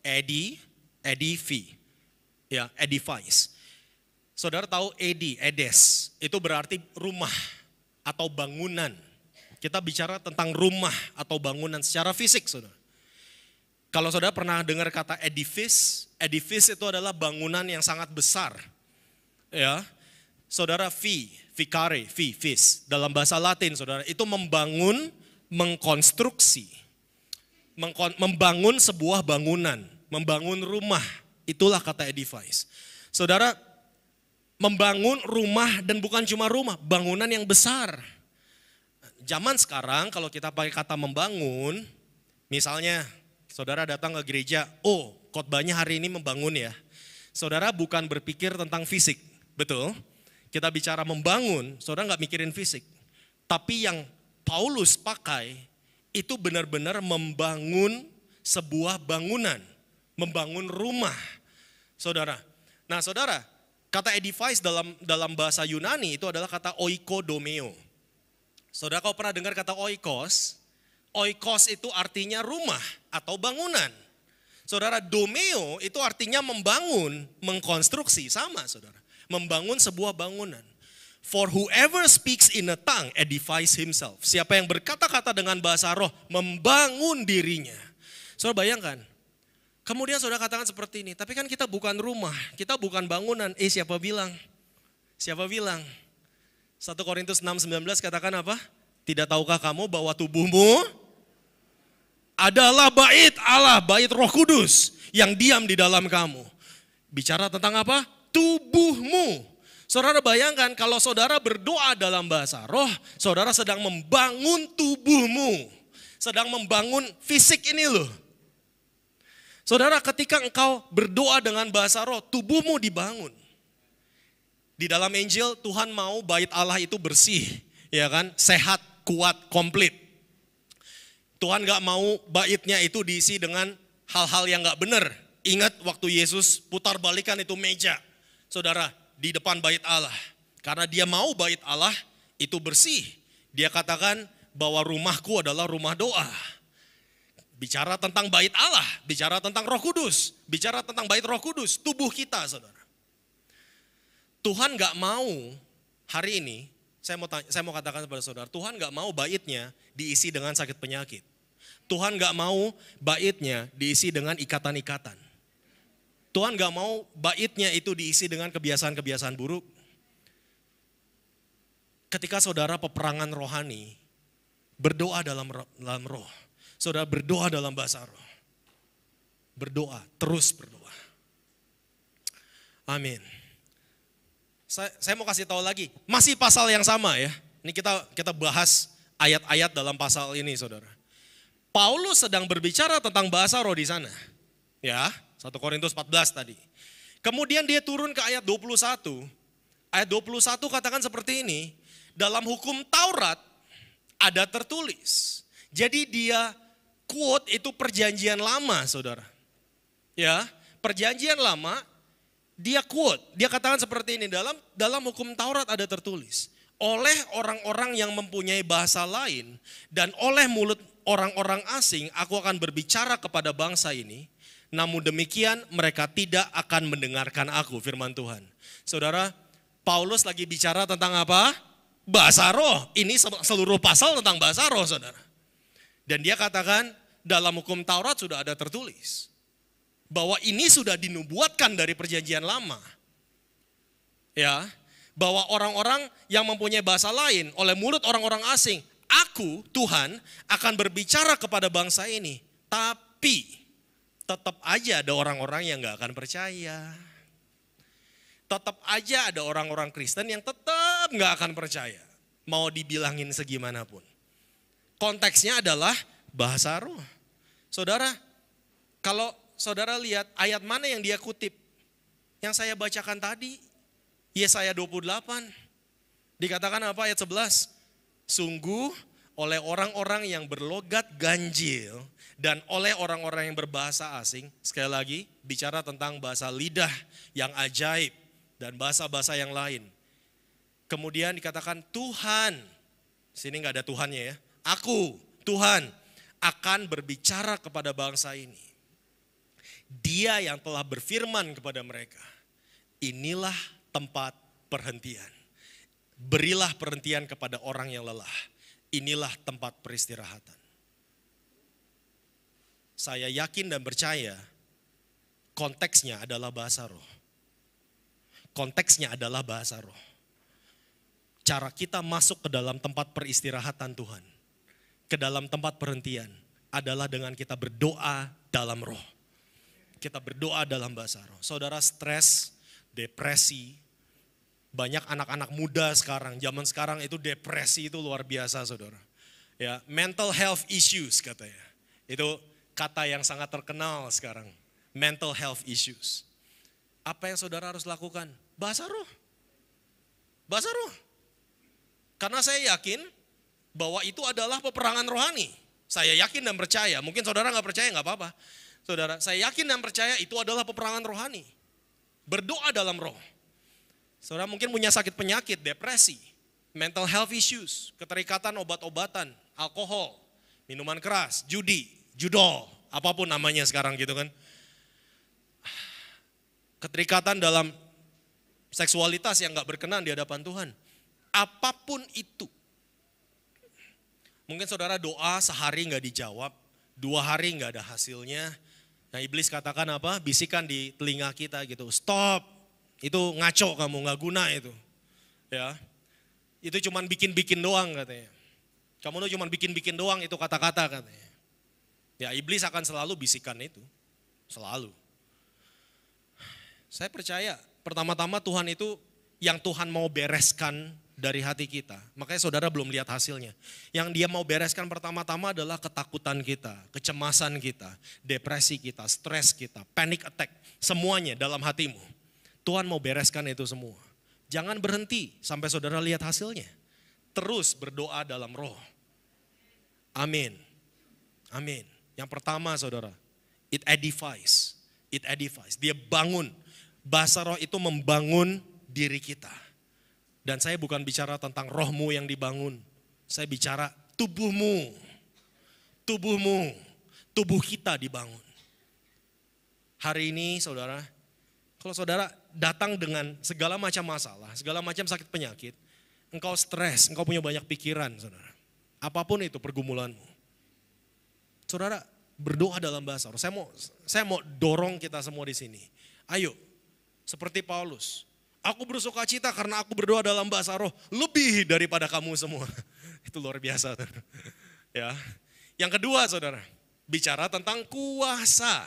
Edifi. Ya, edifies. Saudara tahu edes, itu berarti rumah atau bangunan. Kita bicara tentang rumah atau bangunan secara fisik, saudara. Kalau saudara pernah dengar kata edifice itu adalah bangunan yang sangat besar. Ya, saudara vicare, vis, dalam bahasa Latin, saudara, itu membangun, mengkonstruksi, membangun sebuah bangunan, membangun rumah, itulah kata edifice. Saudara, membangun rumah dan bukan cuma rumah, bangunan yang besar. Zaman sekarang kalau kita pakai kata membangun, misalnya saudara datang ke gereja, oh khotbahnya hari ini membangun ya. Saudara bukan berpikir tentang fisik, betul? Kita bicara membangun, saudara nggak mikirin fisik. Tapi yang Paulus pakai itu benar-benar membangun sebuah bangunan, membangun rumah, saudara. Nah saudara, kata edifice dalam bahasa Yunani itu adalah kata oikodomeo. Saudara kalau pernah dengar kata oikos itu artinya rumah atau bangunan. Saudara, domeo itu artinya membangun, mengkonstruksi, sama saudara. Membangun sebuah bangunan. For whoever speaks in a tongue edifies himself. Siapa yang berkata-kata dengan bahasa roh membangun dirinya. Saudara bayangkan, kemudian saudara katakan seperti ini, tapi kan kita bukan rumah, kita bukan bangunan. Siapa bilang? Siapa bilang? 1 Korintus 6:19 katakan apa? Tidak tahukah kamu bahwa tubuhmu adalah bait Allah, bait Roh Kudus yang diam di dalam kamu. Bicara tentang apa? Tubuhmu. Saudara bayangkan kalau saudara berdoa dalam bahasa roh, saudara sedang membangun tubuhmu. Sedang membangun fisik ini loh. Saudara ketika engkau berdoa dengan bahasa roh, tubuhmu dibangun. Di dalam Injil Tuhan mau bait Allah itu bersih, ya kan? Sehat, kuat, komplit. Tuhan gak mau baitnya itu diisi dengan hal-hal yang gak benar. Ingat waktu Yesus putar balikan itu meja, saudara, di depan bait Allah. Karena dia mau bait Allah itu bersih. Dia katakan bahwa rumahku adalah rumah doa. Bicara tentang bait Allah, bicara tentang Roh Kudus, bicara tentang bait Roh Kudus, tubuh kita, saudara. Tuhan gak mau hari ini, saya mau katakan kepada saudara, Tuhan gak mau baitnya diisi dengan sakit penyakit. Tuhan gak mau baitnya diisi dengan ikatan-ikatan. Tuhan gak mau baitnya itu diisi dengan kebiasaan-kebiasaan buruk. Ketika saudara peperangan rohani, berdoa dalam roh. Saudara berdoa dalam bahasa roh. Berdoa, terus berdoa. Amin. Saya mau kasih tahu lagi, masih pasal yang sama ya. Ini kita bahas ayat-ayat dalam pasal ini, saudara. Paulus sedang berbicara tentang bahasa roh di sana. Ya, 1 Korintus 14 tadi. Kemudian dia turun ke ayat 21. Ayat 21 katakan seperti ini, dalam hukum Taurat ada tertulis. Jadi dia quote itu perjanjian lama, saudara. Ya, perjanjian lama. Dia quote, dia katakan seperti ini, dalam hukum Taurat ada tertulis, oleh orang-orang yang mempunyai bahasa lain dan oleh mulut orang-orang asing aku akan berbicara kepada bangsa ini, namun demikian mereka tidak akan mendengarkan aku, firman Tuhan. Saudara, Paulus lagi bicara tentang apa? Bahasa roh, ini seluruh pasal tentang bahasa roh, saudara. Dan dia katakan dalam hukum Taurat sudah ada tertulis. Bahwa ini sudah dinubuatkan dari perjanjian lama. Ya, bahwa orang-orang yang mempunyai bahasa lain oleh mulut orang-orang asing, aku Tuhan akan berbicara kepada bangsa ini. Tapi tetap aja ada orang-orang yang gak akan percaya. Tetap aja ada orang-orang Kristen yang tetap gak akan percaya. Mau dibilangin segimanapun. Konteksnya adalah bahasa roh. Saudara, kalau saudara lihat ayat mana yang dia kutip? Yang saya bacakan tadi, Yesaya 28. Dikatakan apa ayat 11? Sungguh oleh orang-orang yang berlogat ganjil, dan oleh orang-orang yang berbahasa asing. Sekali lagi, bicara tentang bahasa lidah yang ajaib dan bahasa-bahasa yang lain. Kemudian dikatakan Tuhan, sini nggak ada Tuhannya ya. Aku, Tuhan, akan berbicara kepada bangsa ini. Dia yang telah berfirman kepada mereka, inilah tempat perhentian. Berilah perhentian kepada orang yang lelah. Inilah tempat peristirahatan. Saya yakin dan percaya konteksnya adalah bahasa roh. Konteksnya adalah bahasa roh. Cara kita masuk ke dalam tempat peristirahatan Tuhan, ke dalam tempat perhentian, adalah dengan kita berdoa dalam roh. Kita berdoa dalam bahasa roh. Saudara, stres, depresi, banyak anak-anak muda sekarang, zaman sekarang itu depresi itu luar biasa saudara. Ya, mental health issues katanya. Itu kata yang sangat terkenal sekarang. Mental health issues. Apa yang saudara harus lakukan? Bahasa roh. Bahasa roh. Karena saya yakin bahwa itu adalah peperangan rohani. Saya yakin dan percaya. Mungkin saudara gak percaya gak apa-apa. Saudara, saya yakin dan percaya itu adalah peperangan rohani. Berdoa dalam roh. Saudara mungkin punya sakit penyakit, depresi, mental health issues, keterikatan obat-obatan, alkohol, minuman keras, judi, judol, apapun namanya sekarang gitu kan. Keterikatan dalam seksualitas yang gak berkenan di hadapan Tuhan. Apapun itu. Mungkin saudara doa sehari gak dijawab, 2 hari gak ada hasilnya. Nah iblis katakan apa? Bisikan di telinga kita gitu, stop. Itu ngaco kamu, gak guna itu. Ya. Itu cuman bikin-bikin doang katanya. Kamu tuh cuman bikin-bikin doang itu kata-kata katanya. Ya iblis akan selalu bisikan itu. Selalu. Saya percaya pertama-tama Tuhan itu yang Tuhan mau bereskan dari hati kita. Makanya saudara belum lihat hasilnya. Yang dia mau bereskan pertama-tama adalah ketakutan kita, kecemasan kita, depresi kita, stres kita, panic attack. Semuanya dalam hatimu. Tuhan mau bereskan itu semua. Jangan berhenti sampai saudara lihat hasilnya. Terus berdoa dalam roh. Amin. Amin. Yang pertama saudara, it edifies. It edifies. Dia bangun. Bahasa roh itu membangun diri kita. Dan saya bukan bicara tentang rohmu yang dibangun. Saya bicara tubuhmu. Tubuhmu. Tubuh kita dibangun. Hari ini saudara, kalau saudara datang dengan segala macam masalah, segala macam sakit penyakit, engkau stres, engkau punya banyak pikiran saudara. Apapun itu pergumulanmu. Saudara berdoa dalam bahasa roh. Saya mau dorong kita semua di sini. Ayo, seperti Paulus. Aku bersuka cita karena aku berdoa dalam bahasa roh lebih daripada kamu semua. Itu luar biasa. Ya. Yang kedua saudara, bicara tentang kuasa.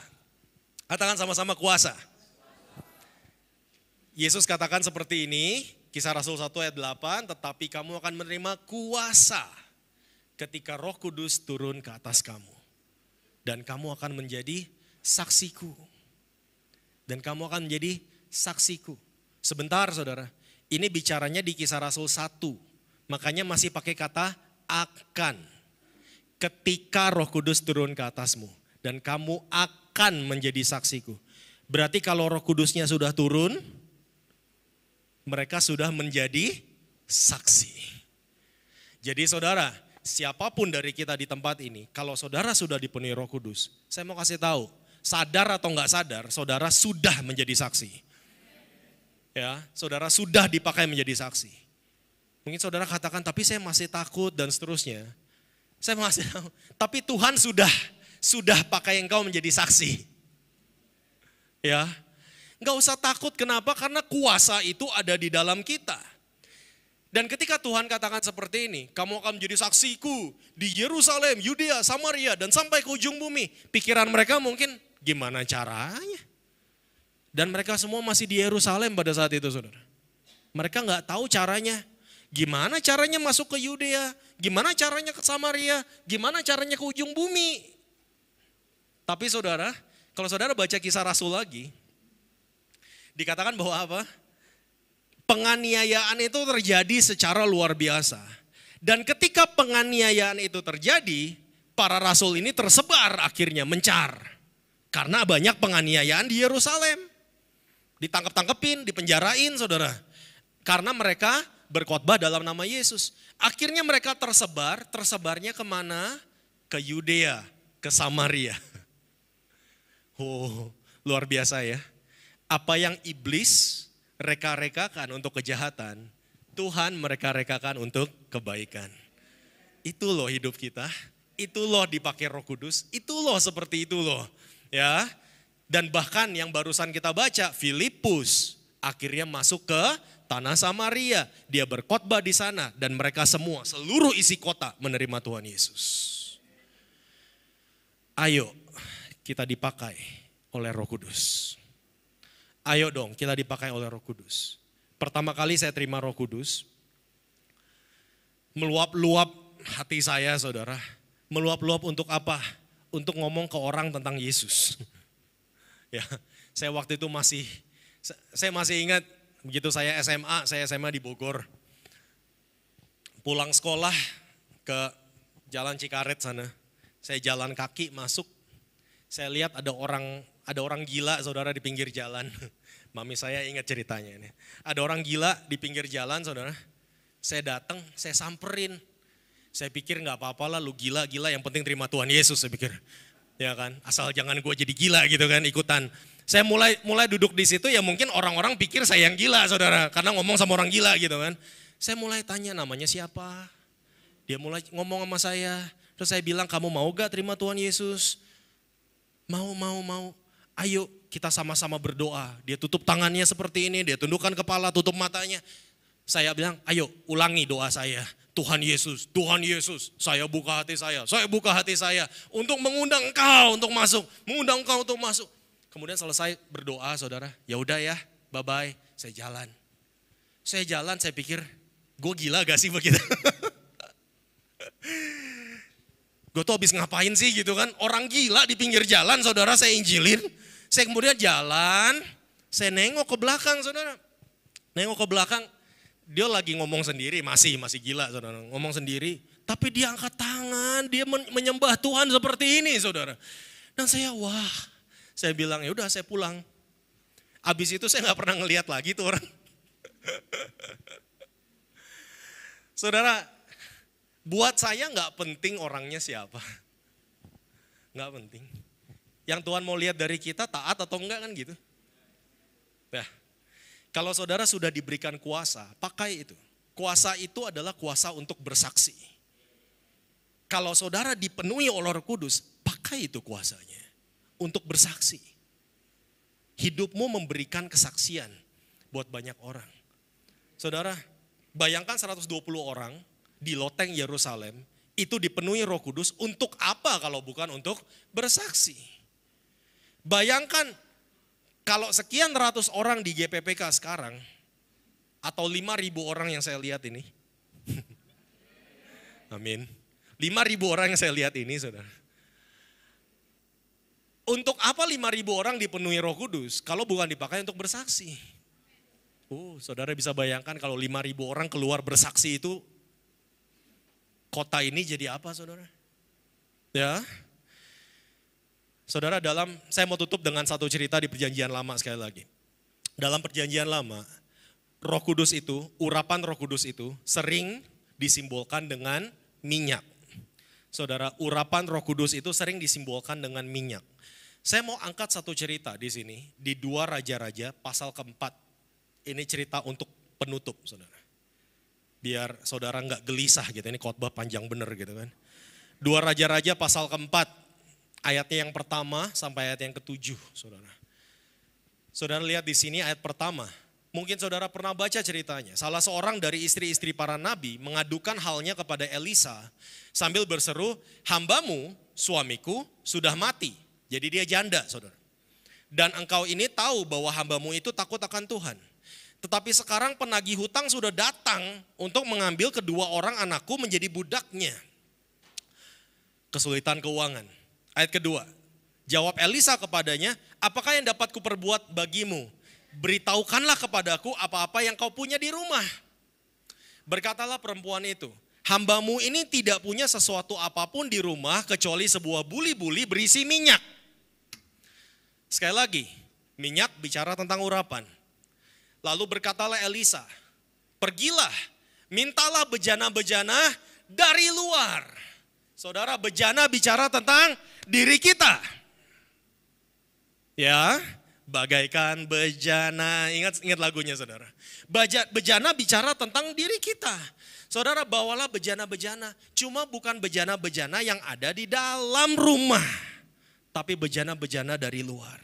Katakan sama-sama kuasa. Yesus katakan seperti ini, Kisah Rasul 1 ayat 8, tetapi kamu akan menerima kuasa ketika Roh Kudus turun ke atas kamu. Dan kamu akan menjadi saksiku. Dan kamu akan menjadi saksiku. Sebentar saudara, ini bicaranya di Kisah Rasul 1. Makanya masih pakai kata akan. Ketika Roh Kudus turun ke atasmu. Dan kamu akan menjadi saksiku. Berarti kalau Roh Kudusnya sudah turun, mereka sudah menjadi saksi. Jadi saudara, siapapun dari kita di tempat ini, kalau saudara sudah dipenuhi Roh Kudus, saya mau kasih tahu, sadar atau enggak sadar, saudara sudah menjadi saksi. Ya, saudara sudah dipakai menjadi saksi. Mungkin saudara katakan, tapi saya masih takut dan seterusnya. Saya masih tahu, tapi Tuhan sudah pakai engkau menjadi saksi. Ya. Enggak usah takut, kenapa? Karena kuasa itu ada di dalam kita. Dan ketika Tuhan katakan seperti ini, kamu akan menjadi saksiku di Yerusalem, Yudea, Samaria, dan sampai ke ujung bumi. Pikiran mereka mungkin, gimana caranya? Dan mereka semua masih di Yerusalem pada saat itu saudara. Mereka enggak tahu caranya. Gimana caranya masuk ke Yudea, gimana caranya ke Samaria, gimana caranya ke ujung bumi. Tapi saudara, kalau saudara baca Kisah Rasul lagi, dikatakan bahwa apa? Penganiayaan itu terjadi secara luar biasa. Dan ketika penganiayaan itu terjadi, para rasul ini tersebar akhirnya mencar. Karena banyak penganiayaan di Yerusalem. Ditangkap-tangkepin, dipenjarain saudara. Karena mereka berkhotbah dalam nama Yesus. Akhirnya mereka tersebarnya kemana? Ke Yudea, ke Samaria. Oh, luar biasa ya. Apa yang iblis reka-rekakan untuk kejahatan, Tuhan mereka-rekakan untuk kebaikan. Itu loh hidup kita, itu loh dipakai Roh Kudus, itu loh seperti itu loh. Ya. Dan bahkan yang barusan kita baca, Filipus akhirnya masuk ke tanah Samaria. Dia berkhotbah di sana dan mereka semua, seluruh isi kota menerima Tuhan Yesus. Ayo kita dipakai oleh Roh Kudus. Ayo dong kita dipakai oleh Roh Kudus. Pertama kali saya terima Roh Kudus, meluap-luap hati saya saudara. Meluap-luap untuk apa? Untuk ngomong ke orang tentang Yesus. Ya, saya waktu itu saya masih ingat begitu saya SMA di Bogor. Pulang sekolah ke Jalan Cikaret sana. Saya jalan kaki masuk, saya lihat ada orang gila saudara di pinggir jalan. Mami saya ingat ceritanya ini. Ada orang gila di pinggir jalan saudara. Saya datang, saya samperin. Saya pikir gak apa-apa lah lu gila-gila yang penting terima Tuhan Yesus saya pikir. Ya kan, asal jangan gue jadi gila gitu kan ikutan. Saya mulai duduk di situ ya mungkin orang-orang pikir saya yang gila saudara. Karena ngomong sama orang gila gitu kan. Saya mulai tanya namanya siapa. Dia mulai ngomong sama saya. Terus saya bilang kamu mau gak terima Tuhan Yesus? Mau. Ayo kita sama-sama berdoa. Dia tutup tangannya seperti ini, dia tundukkan kepala, tutup matanya. Saya bilang, ayo ulangi doa saya. Tuhan Yesus, saya buka hati saya untuk mengundang engkau untuk masuk. Kemudian selesai berdoa saudara, ya udah ya, bye-bye, saya jalan. Saya pikir, gue gila gak sih begitu? Gue tuh habis ngapain sih gitu kan, orang gila di pinggir jalan saudara saya injilin. Saya kemudian jalan, saya nengok ke belakang saudara. Dia lagi ngomong sendiri, masih gila saudara, ngomong sendiri. Tapi dia angkat tangan, dia menyembah Tuhan seperti ini saudara. Dan saya bilang ya udah saya pulang. Abis itu saya gak pernah ngelihat lagi tuh orang. Saudara, buat saya gak penting orangnya siapa. Gak penting. Yang Tuhan mau lihat dari kita taat atau enggak kan gitu. Nah, kalau saudara sudah diberikan kuasa, pakai itu. Kuasa itu adalah kuasa untuk bersaksi. Kalau saudara dipenuhi oleh Roh Kudus, pakai itu kuasanya untuk bersaksi. Hidupmu memberikan kesaksian buat banyak orang. Saudara, bayangkan 120 orang di loteng Yerusalem itu dipenuhi Roh Kudus untuk apa kalau bukan untuk bersaksi. Bayangkan kalau sekian ratus orang di GPPK sekarang atau 5.000 orang yang saya lihat ini. Amin. 5.000 orang yang saya lihat ini saudara. Untuk apa 5.000 orang dipenuhi Roh Kudus kalau bukan dipakai untuk bersaksi? Saudara bisa bayangkan kalau 5.000 orang keluar bersaksi itu kota ini jadi apa saudara? Ya. Saudara saya mau tutup dengan satu cerita di perjanjian lama sekali lagi. Dalam perjanjian lama, Roh Kudus itu, urapan Roh Kudus itu sering disimbolkan dengan minyak. Saudara, urapan Roh Kudus itu sering disimbolkan dengan minyak. Saya mau angkat satu cerita di sini, di 2 Raja-Raja pasal keempat. Ini cerita untuk penutup saudara. Biar saudara gak gelisah gitu, ini khotbah panjang bener gitu kan. 2 Raja-Raja pasal keempat. Ayatnya yang pertama sampai ayat yang ke-7, saudara. Saudara lihat di sini ayat pertama. Mungkin saudara pernah baca ceritanya. Salah seorang dari istri-istri para nabi mengadukan halnya kepada Elisa sambil berseru, hambamu, suamiku sudah mati. Jadi dia janda, saudara. Dan engkau ini tahu bahwa hambamu itu takut akan Tuhan. Tetapi sekarang penagih hutang sudah datang untuk mengambil kedua orang anakku menjadi budaknya. Kesulitan keuangan. Ayat kedua, jawab Elisa kepadanya, apakah yang dapat kuperbuat bagimu? Beritahukanlah kepadaku apa-apa yang kau punya di rumah. Berkatalah perempuan itu, Hambamu ini tidak punya sesuatu apapun di rumah kecuali sebuah buli-buli berisi minyak. Sekali lagi, minyak bicara tentang urapan. Lalu berkatalah Elisa, pergilah, mintalah bejana-bejana dari luar. Saudara, bejana bicara tentang diri kita. Ya, bagaikan bejana, ingat lagunya saudara. Bejana bicara tentang diri kita. Saudara, bawalah bejana-bejana, cuma bukan bejana-bejana yang ada di dalam rumah, tapi bejana-bejana dari luar.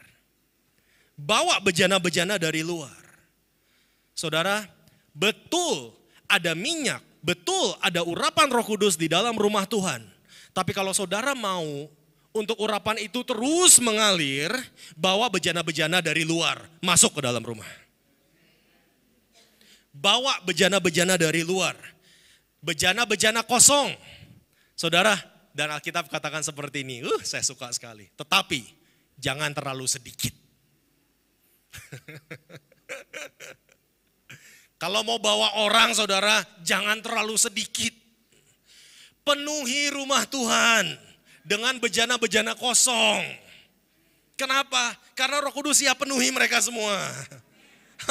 Bawa bejana-bejana dari luar. Saudara, betul ada minyak, betul ada urapan Roh Kudus di dalam rumah Tuhan. Tapi kalau saudara mau untuk urapan itu terus mengalir, bawa bejana-bejana dari luar masuk ke dalam rumah. Bawa bejana-bejana dari luar. Bejana-bejana kosong. Saudara, dan Alkitab katakan seperti ini, saya suka sekali. Tetapi jangan terlalu sedikit. Kalau mau bawa orang saudara, jangan terlalu sedikit. Penuhi rumah Tuhan dengan bejana-bejana kosong. Kenapa? Karena Roh Kudus siap penuhi mereka semua.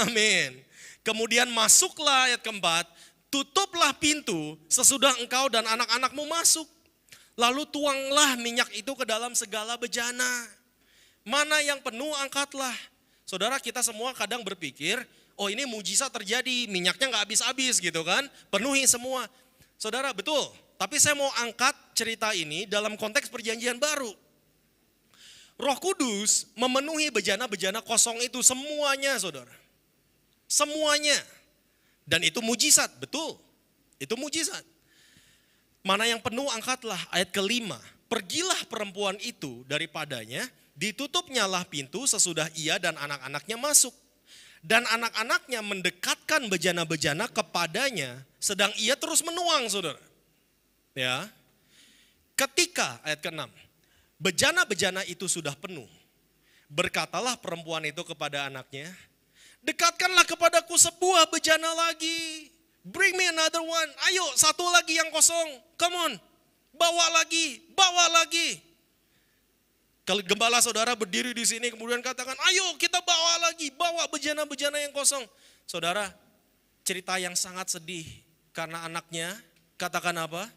Amin. Kemudian masuklah ayat keempat. Tutuplah pintu sesudah engkau dan anak-anakmu masuk. Lalu tuanglah minyak itu ke dalam segala bejana. Mana yang penuh angkatlah. Saudara, kita semua kadang berpikir, oh ini mujizat terjadi, minyaknya gak habis-habis gitu kan. Penuhi semua. Saudara, betul. Tapi saya mau angkat cerita ini dalam konteks perjanjian baru. Roh Kudus memenuhi bejana-bejana kosong itu semuanya saudara. Semuanya. Dan itu mujizat, betul. Itu mujizat. Mana yang penuh angkatlah, ayat kelima. Pergilah perempuan itu daripadanya, ditutupnyalah pintu sesudah ia dan anak-anaknya masuk. Dan anak-anaknya mendekatkan bejana-bejana kepadanya, sedang ia terus menuang saudara. Ya. Ketika, ayat ke-6, bejana-bejana itu sudah penuh. Berkatalah perempuan itu kepada anaknya, dekatkanlah kepadaku sebuah bejana lagi. Bring me another one. Ayo, satu lagi yang kosong. Come on. Bawa lagi, bawa lagi. Kalau gembala saudara berdiri di sini kemudian katakan, ayo kita bawa lagi, bawa bejana-bejana yang kosong. Saudara, cerita yang sangat sedih karena anaknya katakan apa?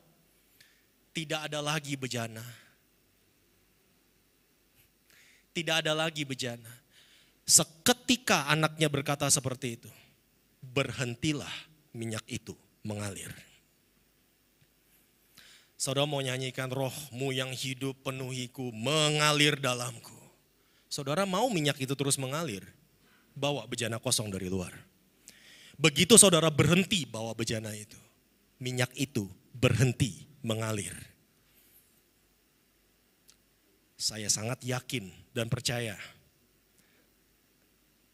Tidak ada lagi bejana. Tidak ada lagi bejana. Seketika anaknya berkata seperti itu, berhentilah minyak itu mengalir. Saudara mau nyanyikan rohmu yang hidup penuhiku, mengalir dalamku. Saudara mau minyak itu terus mengalir, bawa bejana kosong dari luar. Begitu saudara berhenti bawa bejana itu, minyak itu berhenti mengalir. Saya sangat yakin dan percaya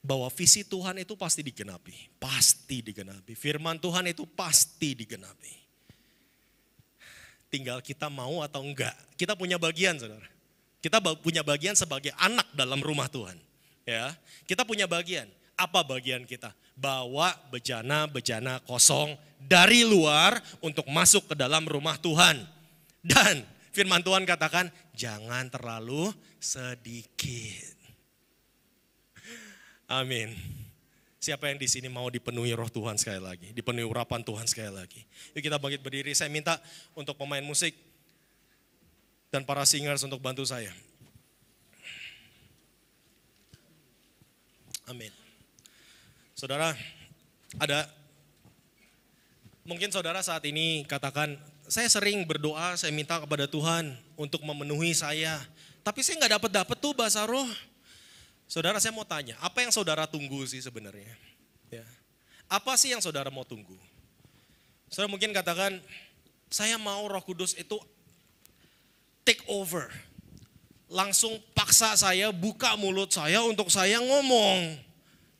bahwa visi Tuhan itu pasti digenapi. Pasti digenapi. Firman Tuhan itu pasti digenapi. Tinggal kita mau atau enggak. Kita punya bagian saudara. Kita punya bagian sebagai anak dalam rumah Tuhan. Ya, kita punya bagian. Apa bagian kita? Bawa bejana-bejana kosong dari luar untuk masuk ke dalam rumah Tuhan. Dan firman Tuhan katakan, jangan terlalu sedikit. Amin. Siapa yang di sini mau dipenuhi roh Tuhan sekali lagi, dipenuhi urapan Tuhan sekali lagi. Yuk kita bangkit berdiri, saya minta untuk pemain musik dan para singers untuk bantu saya. Amin. Saudara, mungkin saudara saat ini katakan, saya sering berdoa, saya minta kepada Tuhan untuk memenuhi saya. Tapi saya nggak dapat tuh bahasa roh. Saudara, saya mau tanya, apa yang saudara tunggu sih sebenarnya? Ya. Apa sih yang saudara mau tunggu? Saudara mungkin katakan, saya mau Roh Kudus itu take over. Langsung paksa saya, buka mulut saya untuk saya ngomong.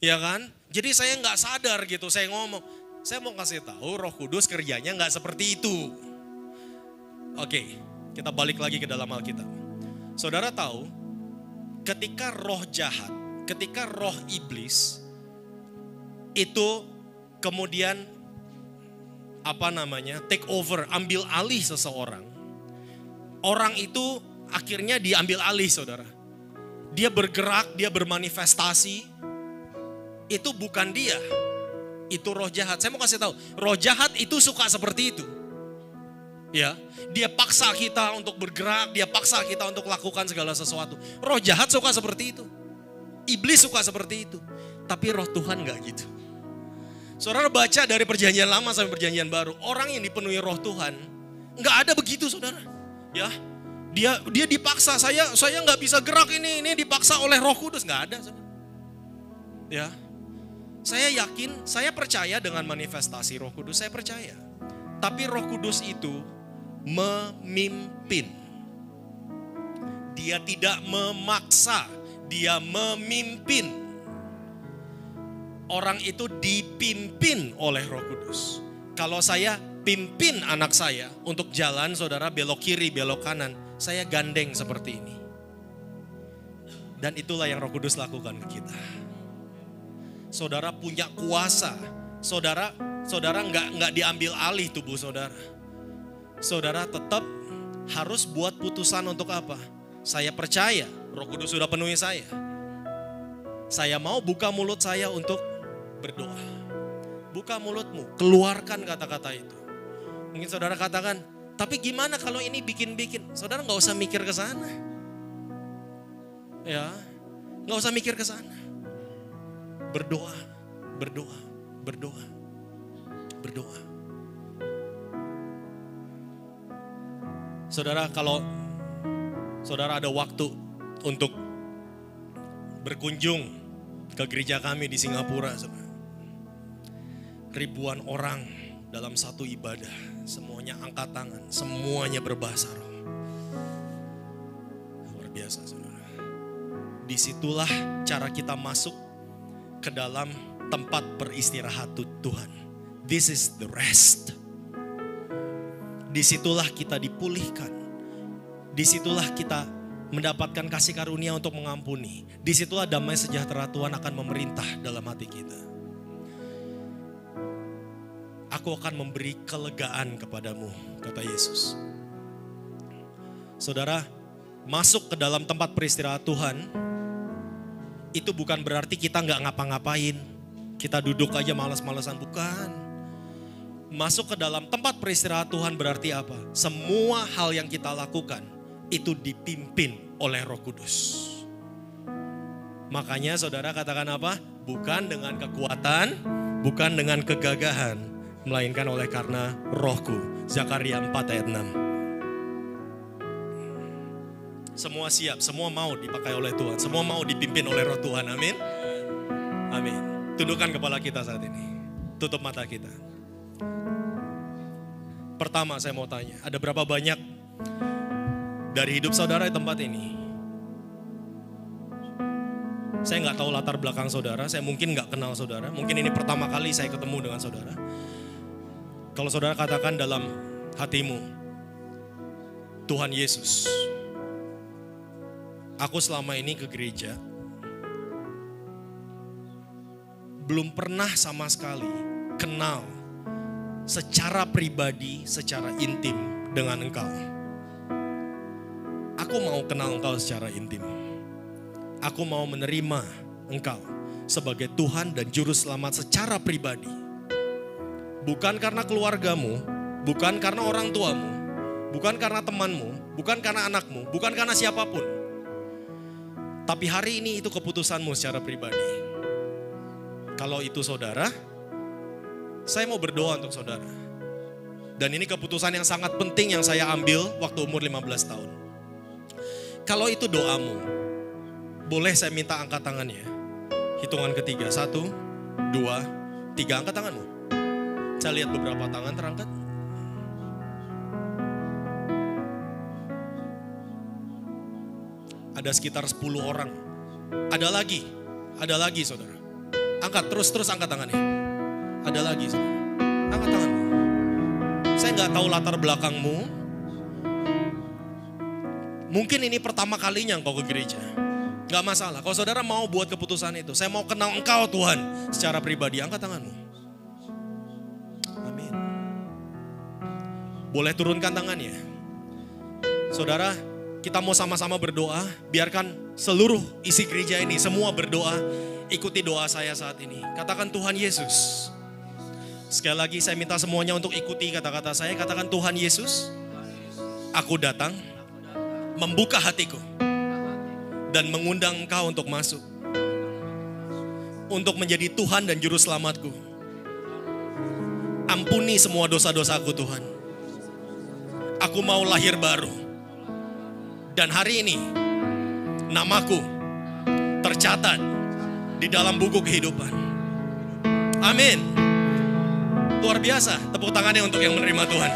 Ya kan? Jadi saya nggak sadar gitu, saya ngomong. Saya mau kasih tahu Roh Kudus kerjanya nggak seperti itu. Oke, kita balik lagi ke dalam Alkitab. Saudara tahu, ketika roh jahat, ketika roh iblis itu kemudian take over, ambil alih seseorang. Orang itu akhirnya diambil alih, saudara. Dia bergerak, dia bermanifestasi. Itu bukan dia, itu roh jahat. Saya mau kasih tahu, roh jahat itu suka seperti itu. Ya, dia paksa kita untuk bergerak, dia paksa kita untuk lakukan segala sesuatu. Roh jahat suka seperti itu. Iblis suka seperti itu. Tapi roh Tuhan enggak gitu. Saudara baca dari perjanjian lama sampai perjanjian baru, orang yang dipenuhi roh Tuhan enggak ada begitu, saudara. Ya, dia dipaksa, saya enggak bisa gerak ini dipaksa oleh Roh Kudus, enggak ada, saudara. Ya. Saya yakin, saya percaya dengan manifestasi Roh Kudus, saya percaya. Tapi Roh Kudus itu memimpin. Dia tidak memaksa, dia memimpin. Orang itu dipimpin oleh Roh Kudus. Kalau saya pimpin anak saya untuk jalan, saudara, belok kiri, belok kanan, saya gandeng seperti ini. Dan itulah yang Roh Kudus lakukan ke kita. Saudara punya kuasa. Saudara nggak diambil alih tubuh saudara. Saudara tetap harus buat putusan untuk apa? Saya percaya Roh Kudus sudah penuhi saya. Saya mau buka mulut saya untuk berdoa. Buka mulutmu, keluarkan kata-kata itu. Mungkin saudara katakan, tapi gimana kalau ini bikin-bikin? Saudara nggak usah mikir ke sana. Ya, nggak usah mikir ke sana. Berdoa, berdoa, berdoa, berdoa. Saudara, kalau saudara ada waktu untuk berkunjung ke gereja kami di Singapura, saudara. Ribuan orang dalam satu ibadah, semuanya angkat tangan, semuanya berbahasa roh. Luar biasa, saudara. Disitulah cara kita masuk ke dalam tempat beristirahat Tuhan. This is the rest. Disitulah kita dipulihkan. Disitulah kita mendapatkan kasih karunia untuk mengampuni. Disitulah damai sejahtera Tuhan akan memerintah dalam hati kita. Aku akan memberi kelegaan kepadamu, kata Yesus. Saudara, masuk ke dalam tempat peristirahat Tuhan, itu bukan berarti kita gak ngapa-ngapain. Kita duduk aja malas-malasan, bukan. Masuk ke dalam tempat peristirahat Tuhan berarti apa? Semua hal yang kita lakukan itu dipimpin oleh Roh Kudus. Makanya saudara katakan apa? Bukan dengan kekuatan, bukan dengan kegagahan, melainkan oleh karena Rohku. Zakaria 4 ayat 6. Semua siap, semua mau dipakai oleh Tuhan, semua mau dipimpin oleh Roh Tuhan. Amin. Amin. Tundukkan kepala kita saat ini. Tutup mata kita. Pertama saya mau tanya, ada berapa banyak dari hidup saudara di tempat ini? Saya nggak tahu latar belakang saudara, saya mungkin nggak kenal saudara. Mungkin ini pertama kali saya ketemu dengan saudara. Kalau saudara katakan dalam hatimu, Tuhan Yesus, aku selama ini ke gereja, belum pernah sama sekali kenal secara pribadi, secara intim dengan Engkau. Aku mau kenal Engkau secara intim. Aku mau menerima Engkau sebagai Tuhan dan Juru Selamat secara pribadi. Bukan karena keluargamu, bukan karena orang tuamu, bukan karena temanmu, bukan karena anakmu, bukan karena siapapun. Tapi hari ini itu keputusanmu secara pribadi. Kalau itu saudara, saya mau berdoa untuk saudara. Dan ini keputusan yang sangat penting yang saya ambil waktu umur 15 tahun. Kalau itu doamu, boleh saya minta angkat tangannya. Hitungan ketiga, 1, 2, 3, angkat tanganmu. Saya lihat beberapa tangan terangkat. Ada sekitar 10 orang. Ada lagi saudara. Angkat, terus angkat tangannya. Ada lagi saudara. Angkat tanganmu. Saya gak tahu latar belakangmu. Mungkin ini pertama kalinya engkau ke gereja. Gak masalah, kalau saudara mau buat keputusan itu, saya mau kenal Engkau Tuhan secara pribadi, angkat tanganmu. Amin. Boleh turunkan tangannya. Saudara, kita mau sama-sama berdoa. Biarkan seluruh isi gereja ini semua berdoa. Ikuti doa saya saat ini. Katakan, Tuhan Yesus. Sekali lagi saya minta semuanya untuk ikuti kata-kata saya. Katakan, Tuhan Yesus, aku datang membuka hatiku dan mengundang Engkau untuk masuk, untuk menjadi Tuhan dan Juru Selamatku. Ampuni semua dosa-dosaku Tuhan. Aku mau lahir baru. Dan hari ini namaku tercatat di dalam buku kehidupan. Amin. Luar biasa. Tepuk tangannya untuk yang menerima Tuhan.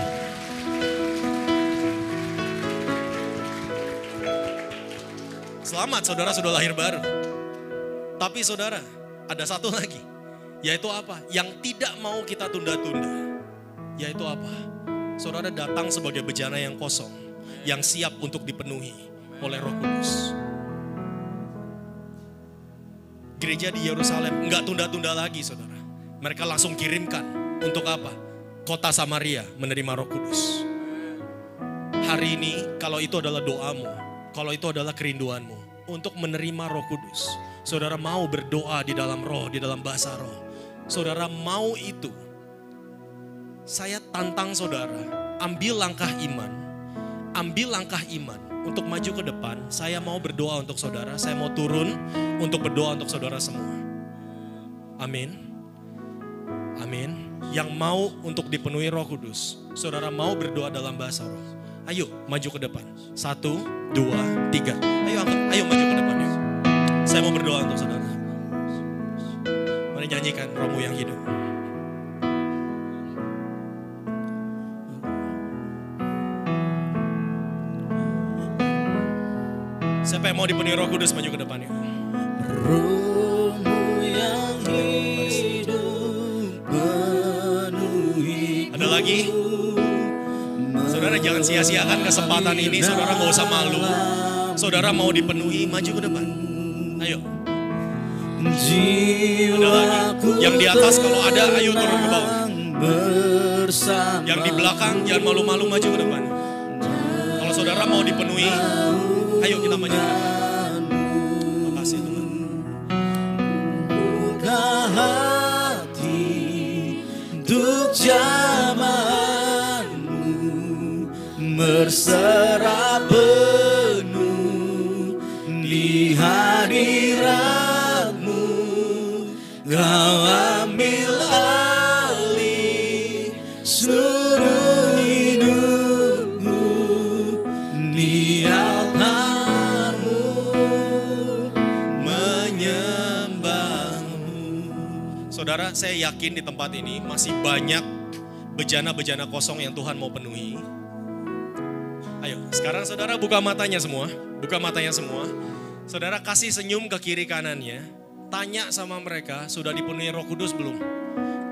Selamat, saudara sudah lahir baru. Tapi saudara, ada satu lagi. Yaitu apa? Yang tidak mau kita tunda-tunda. Yaitu apa? Saudara datang sebagai bejana yang kosong, yang siap untuk dipenuhi oleh Roh Kudus. Gereja di Yerusalem enggak tunda-tunda lagi, saudara. Mereka langsung kirimkan. Untuk apa? Kota Samaria menerima Roh Kudus. Hari ini kalau itu adalah doamu, kalau itu adalah kerinduanmu untuk menerima Roh Kudus, saudara mau berdoa di dalam roh, di dalam bahasa roh. Saudara mau itu, saya tantang saudara, ambil langkah iman. Ambil langkah iman untuk maju ke depan. Saya mau berdoa untuk saudara, saya mau turun untuk berdoa untuk saudara semua. Amin. Amin. Yang mau untuk dipenuhi Roh Kudus, saudara mau berdoa dalam bahasa roh. Ayo maju ke depan. 1, 2, 3. Ayo angkat, ayo maju ke depan. Yuk. Saya mau berdoa untuk saudara. Mari nyanyikan Rohmu yang hidup. Siapa yang mau dipenuhi Roh Kudus maju ke depan yuk. Rohmu yang hidup penuhi. Ada lagi? Saudara jangan sia-siakan kesempatan ini. Saudara gak usah malu. Saudara mau dipenuhi, maju ke depan. Ayo. Ada lagi? Yang di atas kalau ada, ayo turun ke bawah. Yang di belakang jangan malu-malu, maju ke depan. Kalau saudara mau dipenuhi, ayo kita maju ke depan. Makasih Tuhan. Buka hati untuk jamahanmu, berserah penuh di hadiratmu. Kau ambil alih seluruh hidupku di altarmu, menyembahmu. Saudara, saya yakin di tempat ini masih banyak bejana-bejana kosong yang Tuhan mau penuhi. Ayo, sekarang saudara buka matanya semua. Buka matanya semua. Saudara kasih senyum ke kiri kanannya. Tanya sama mereka, sudah dipenuhi Roh Kudus belum?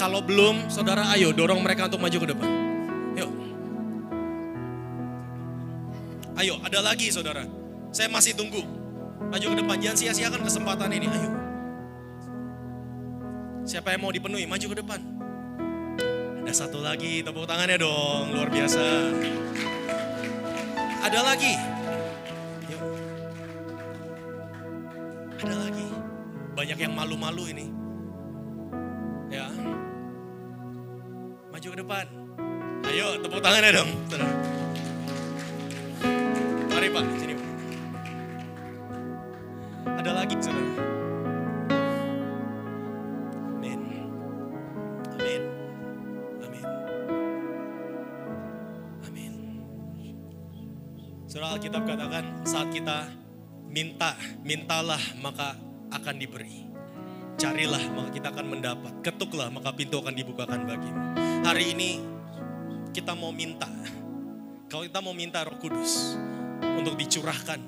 Kalau belum, saudara ayo dorong mereka untuk maju ke depan. Yuk. Ayo, ada lagi saudara. Saya masih tunggu. Maju ke depan, jangan sia-siakan kesempatan ini. Ayo. Siapa yang mau dipenuhi, maju ke depan. Ada satu lagi, tepuk tangannya dong, luar biasa. Ada lagi. Yuk. Ada lagi. Banyak yang malu-malu ini. Ya. Maju ke depan. Ayo, tepuk tangannya dong. Saudara. Mari Pak, sini Pak. Ada lagi saudara. Amin. Amin. Amin. Amin. Surah Alkitab katakan saat kita minta, mintalah maka akan diberi. Carilah maka kita akan mendapat. Ketuklah maka pintu akan dibukakan bagimu. Hari ini kita mau minta. Kalau kita mau minta Roh Kudus untuk dicurahkan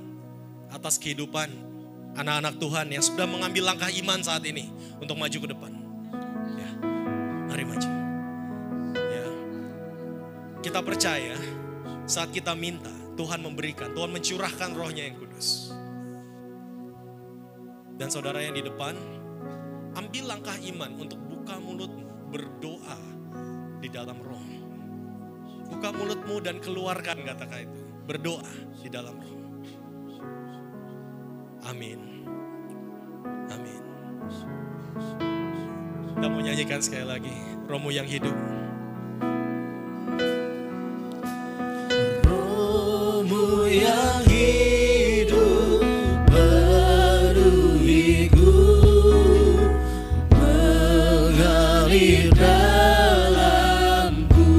atas kehidupan anak-anak Tuhan yang sudah mengambil langkah iman saat ini untuk maju ke depan. Ya, mari maju. Ya, kita percaya saat kita minta Tuhan memberikan, Tuhan mencurahkan Rohnya yang kudus. Dan saudara yang di depan, ambil langkah iman untuk buka mulutmu, berdoa di dalam roh. Buka mulutmu dan keluarkan kata-kata itu. Berdoa di dalam roh. Amin. Amin. Kita mau nyanyikan sekali lagi. Rohmu yang hidup. Rohmu yang hidup penuhiku, mengalir dalamku.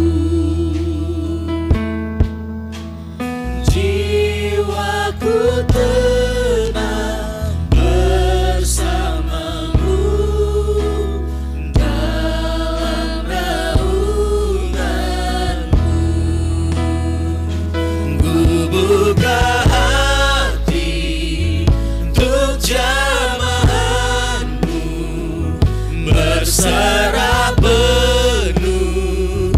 Jiwaku tenang bersamamu dalam naunganmu. Ku buka hati untuk jamahanmu, berserah penuh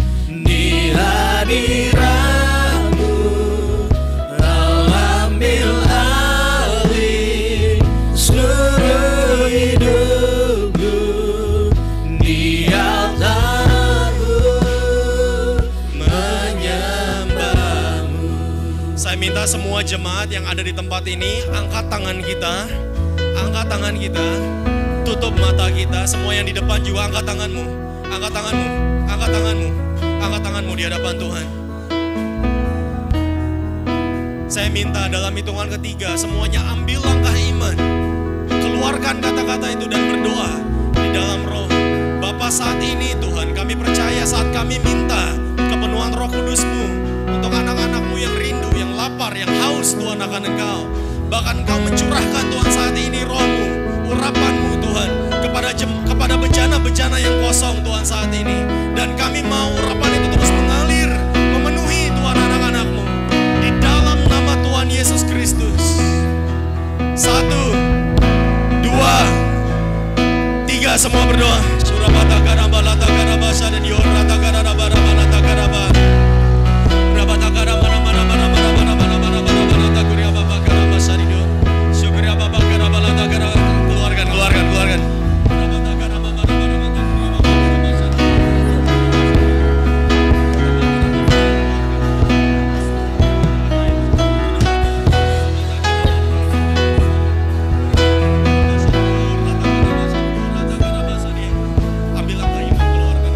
di hadiratmu. Kau ambil alih seluruh hidupku, di altarmu menyembahmu. Saya minta semua jemaat yang ada di tempat ini, angkat tangan kita. Angkat tangan kita. Tutup mata kita. Semua yang di depan juga angkat tanganmu. Angkat tanganmu. Angkat tanganmu. Angkat tanganmu di hadapan Tuhan. Saya minta dalam hitungan ketiga, semuanya ambil langkah iman. Keluarkan kata-kata itu dan berdoa di dalam roh. Bapa, saat ini Tuhan, kami percaya saat kami minta kepenuhan Roh Kudus-Mu untuk anak-anak-Mu yang rindu, yang lapar, yang haus Tuhan akan Engkau. Bahkan Engkau mencurahkan Tuhan saat ini roh-Mu, urapan-Mu Tuhan kepada bejana-bejana yang kosong Tuhan saat ini. Dan kami mau urapan itu terus mengalir, memenuhi Tuhan anak-anak-Mu di dalam nama Tuhan Yesus Kristus. 1, 2, 3, semua berdoa. Surabata karaba lata karaba sada diorata karaba lata karaba. Rabata karaba mana mana mana mana mana mana mana lata kuriaba karaba sadido. Syukriaba karaba lata karaba. Keluarkan, keluarkan, keluarkan. Rabata karaba mana mana mana kuriaba karaba sadido. Ambil langkah iman, keluarkan.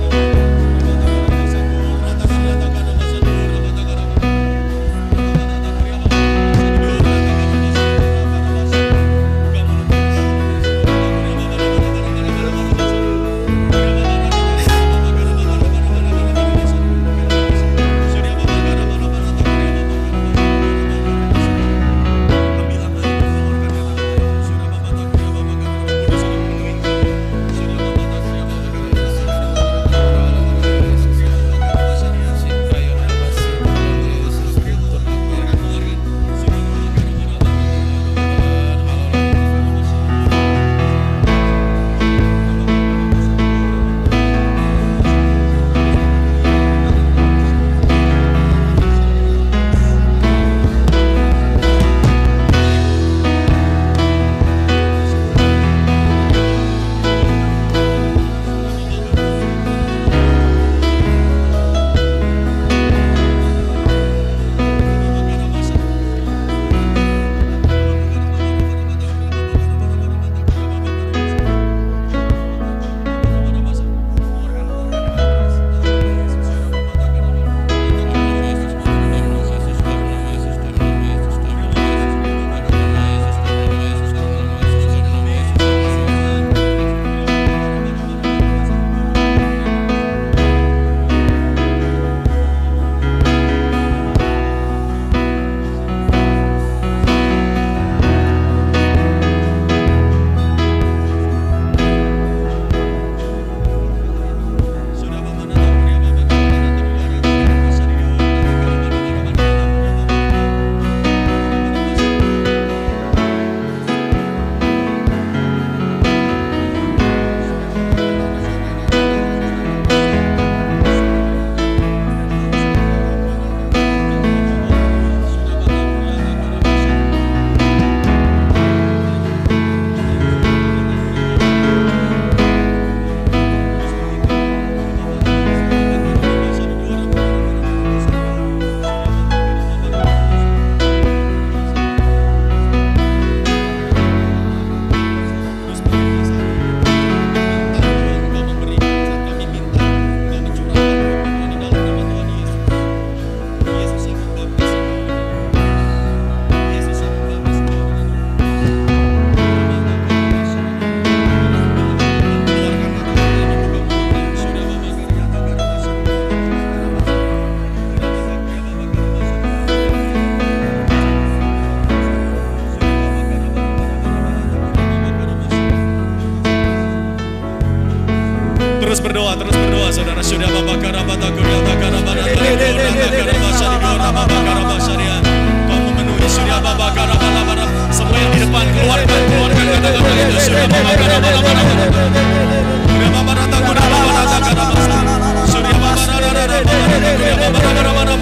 Terus berdoa saudara. Surya Baba Karabata Kurya Takarabana Kau memenuhi Surya Baba Karabana. Semua yang di depan keluarkan kata-kata itu. Surya Baba Karabana. Surya Baba Rata Kurya Baba Rata Karabana. Surya Baba Rata Kurya Baba Rata Karabana.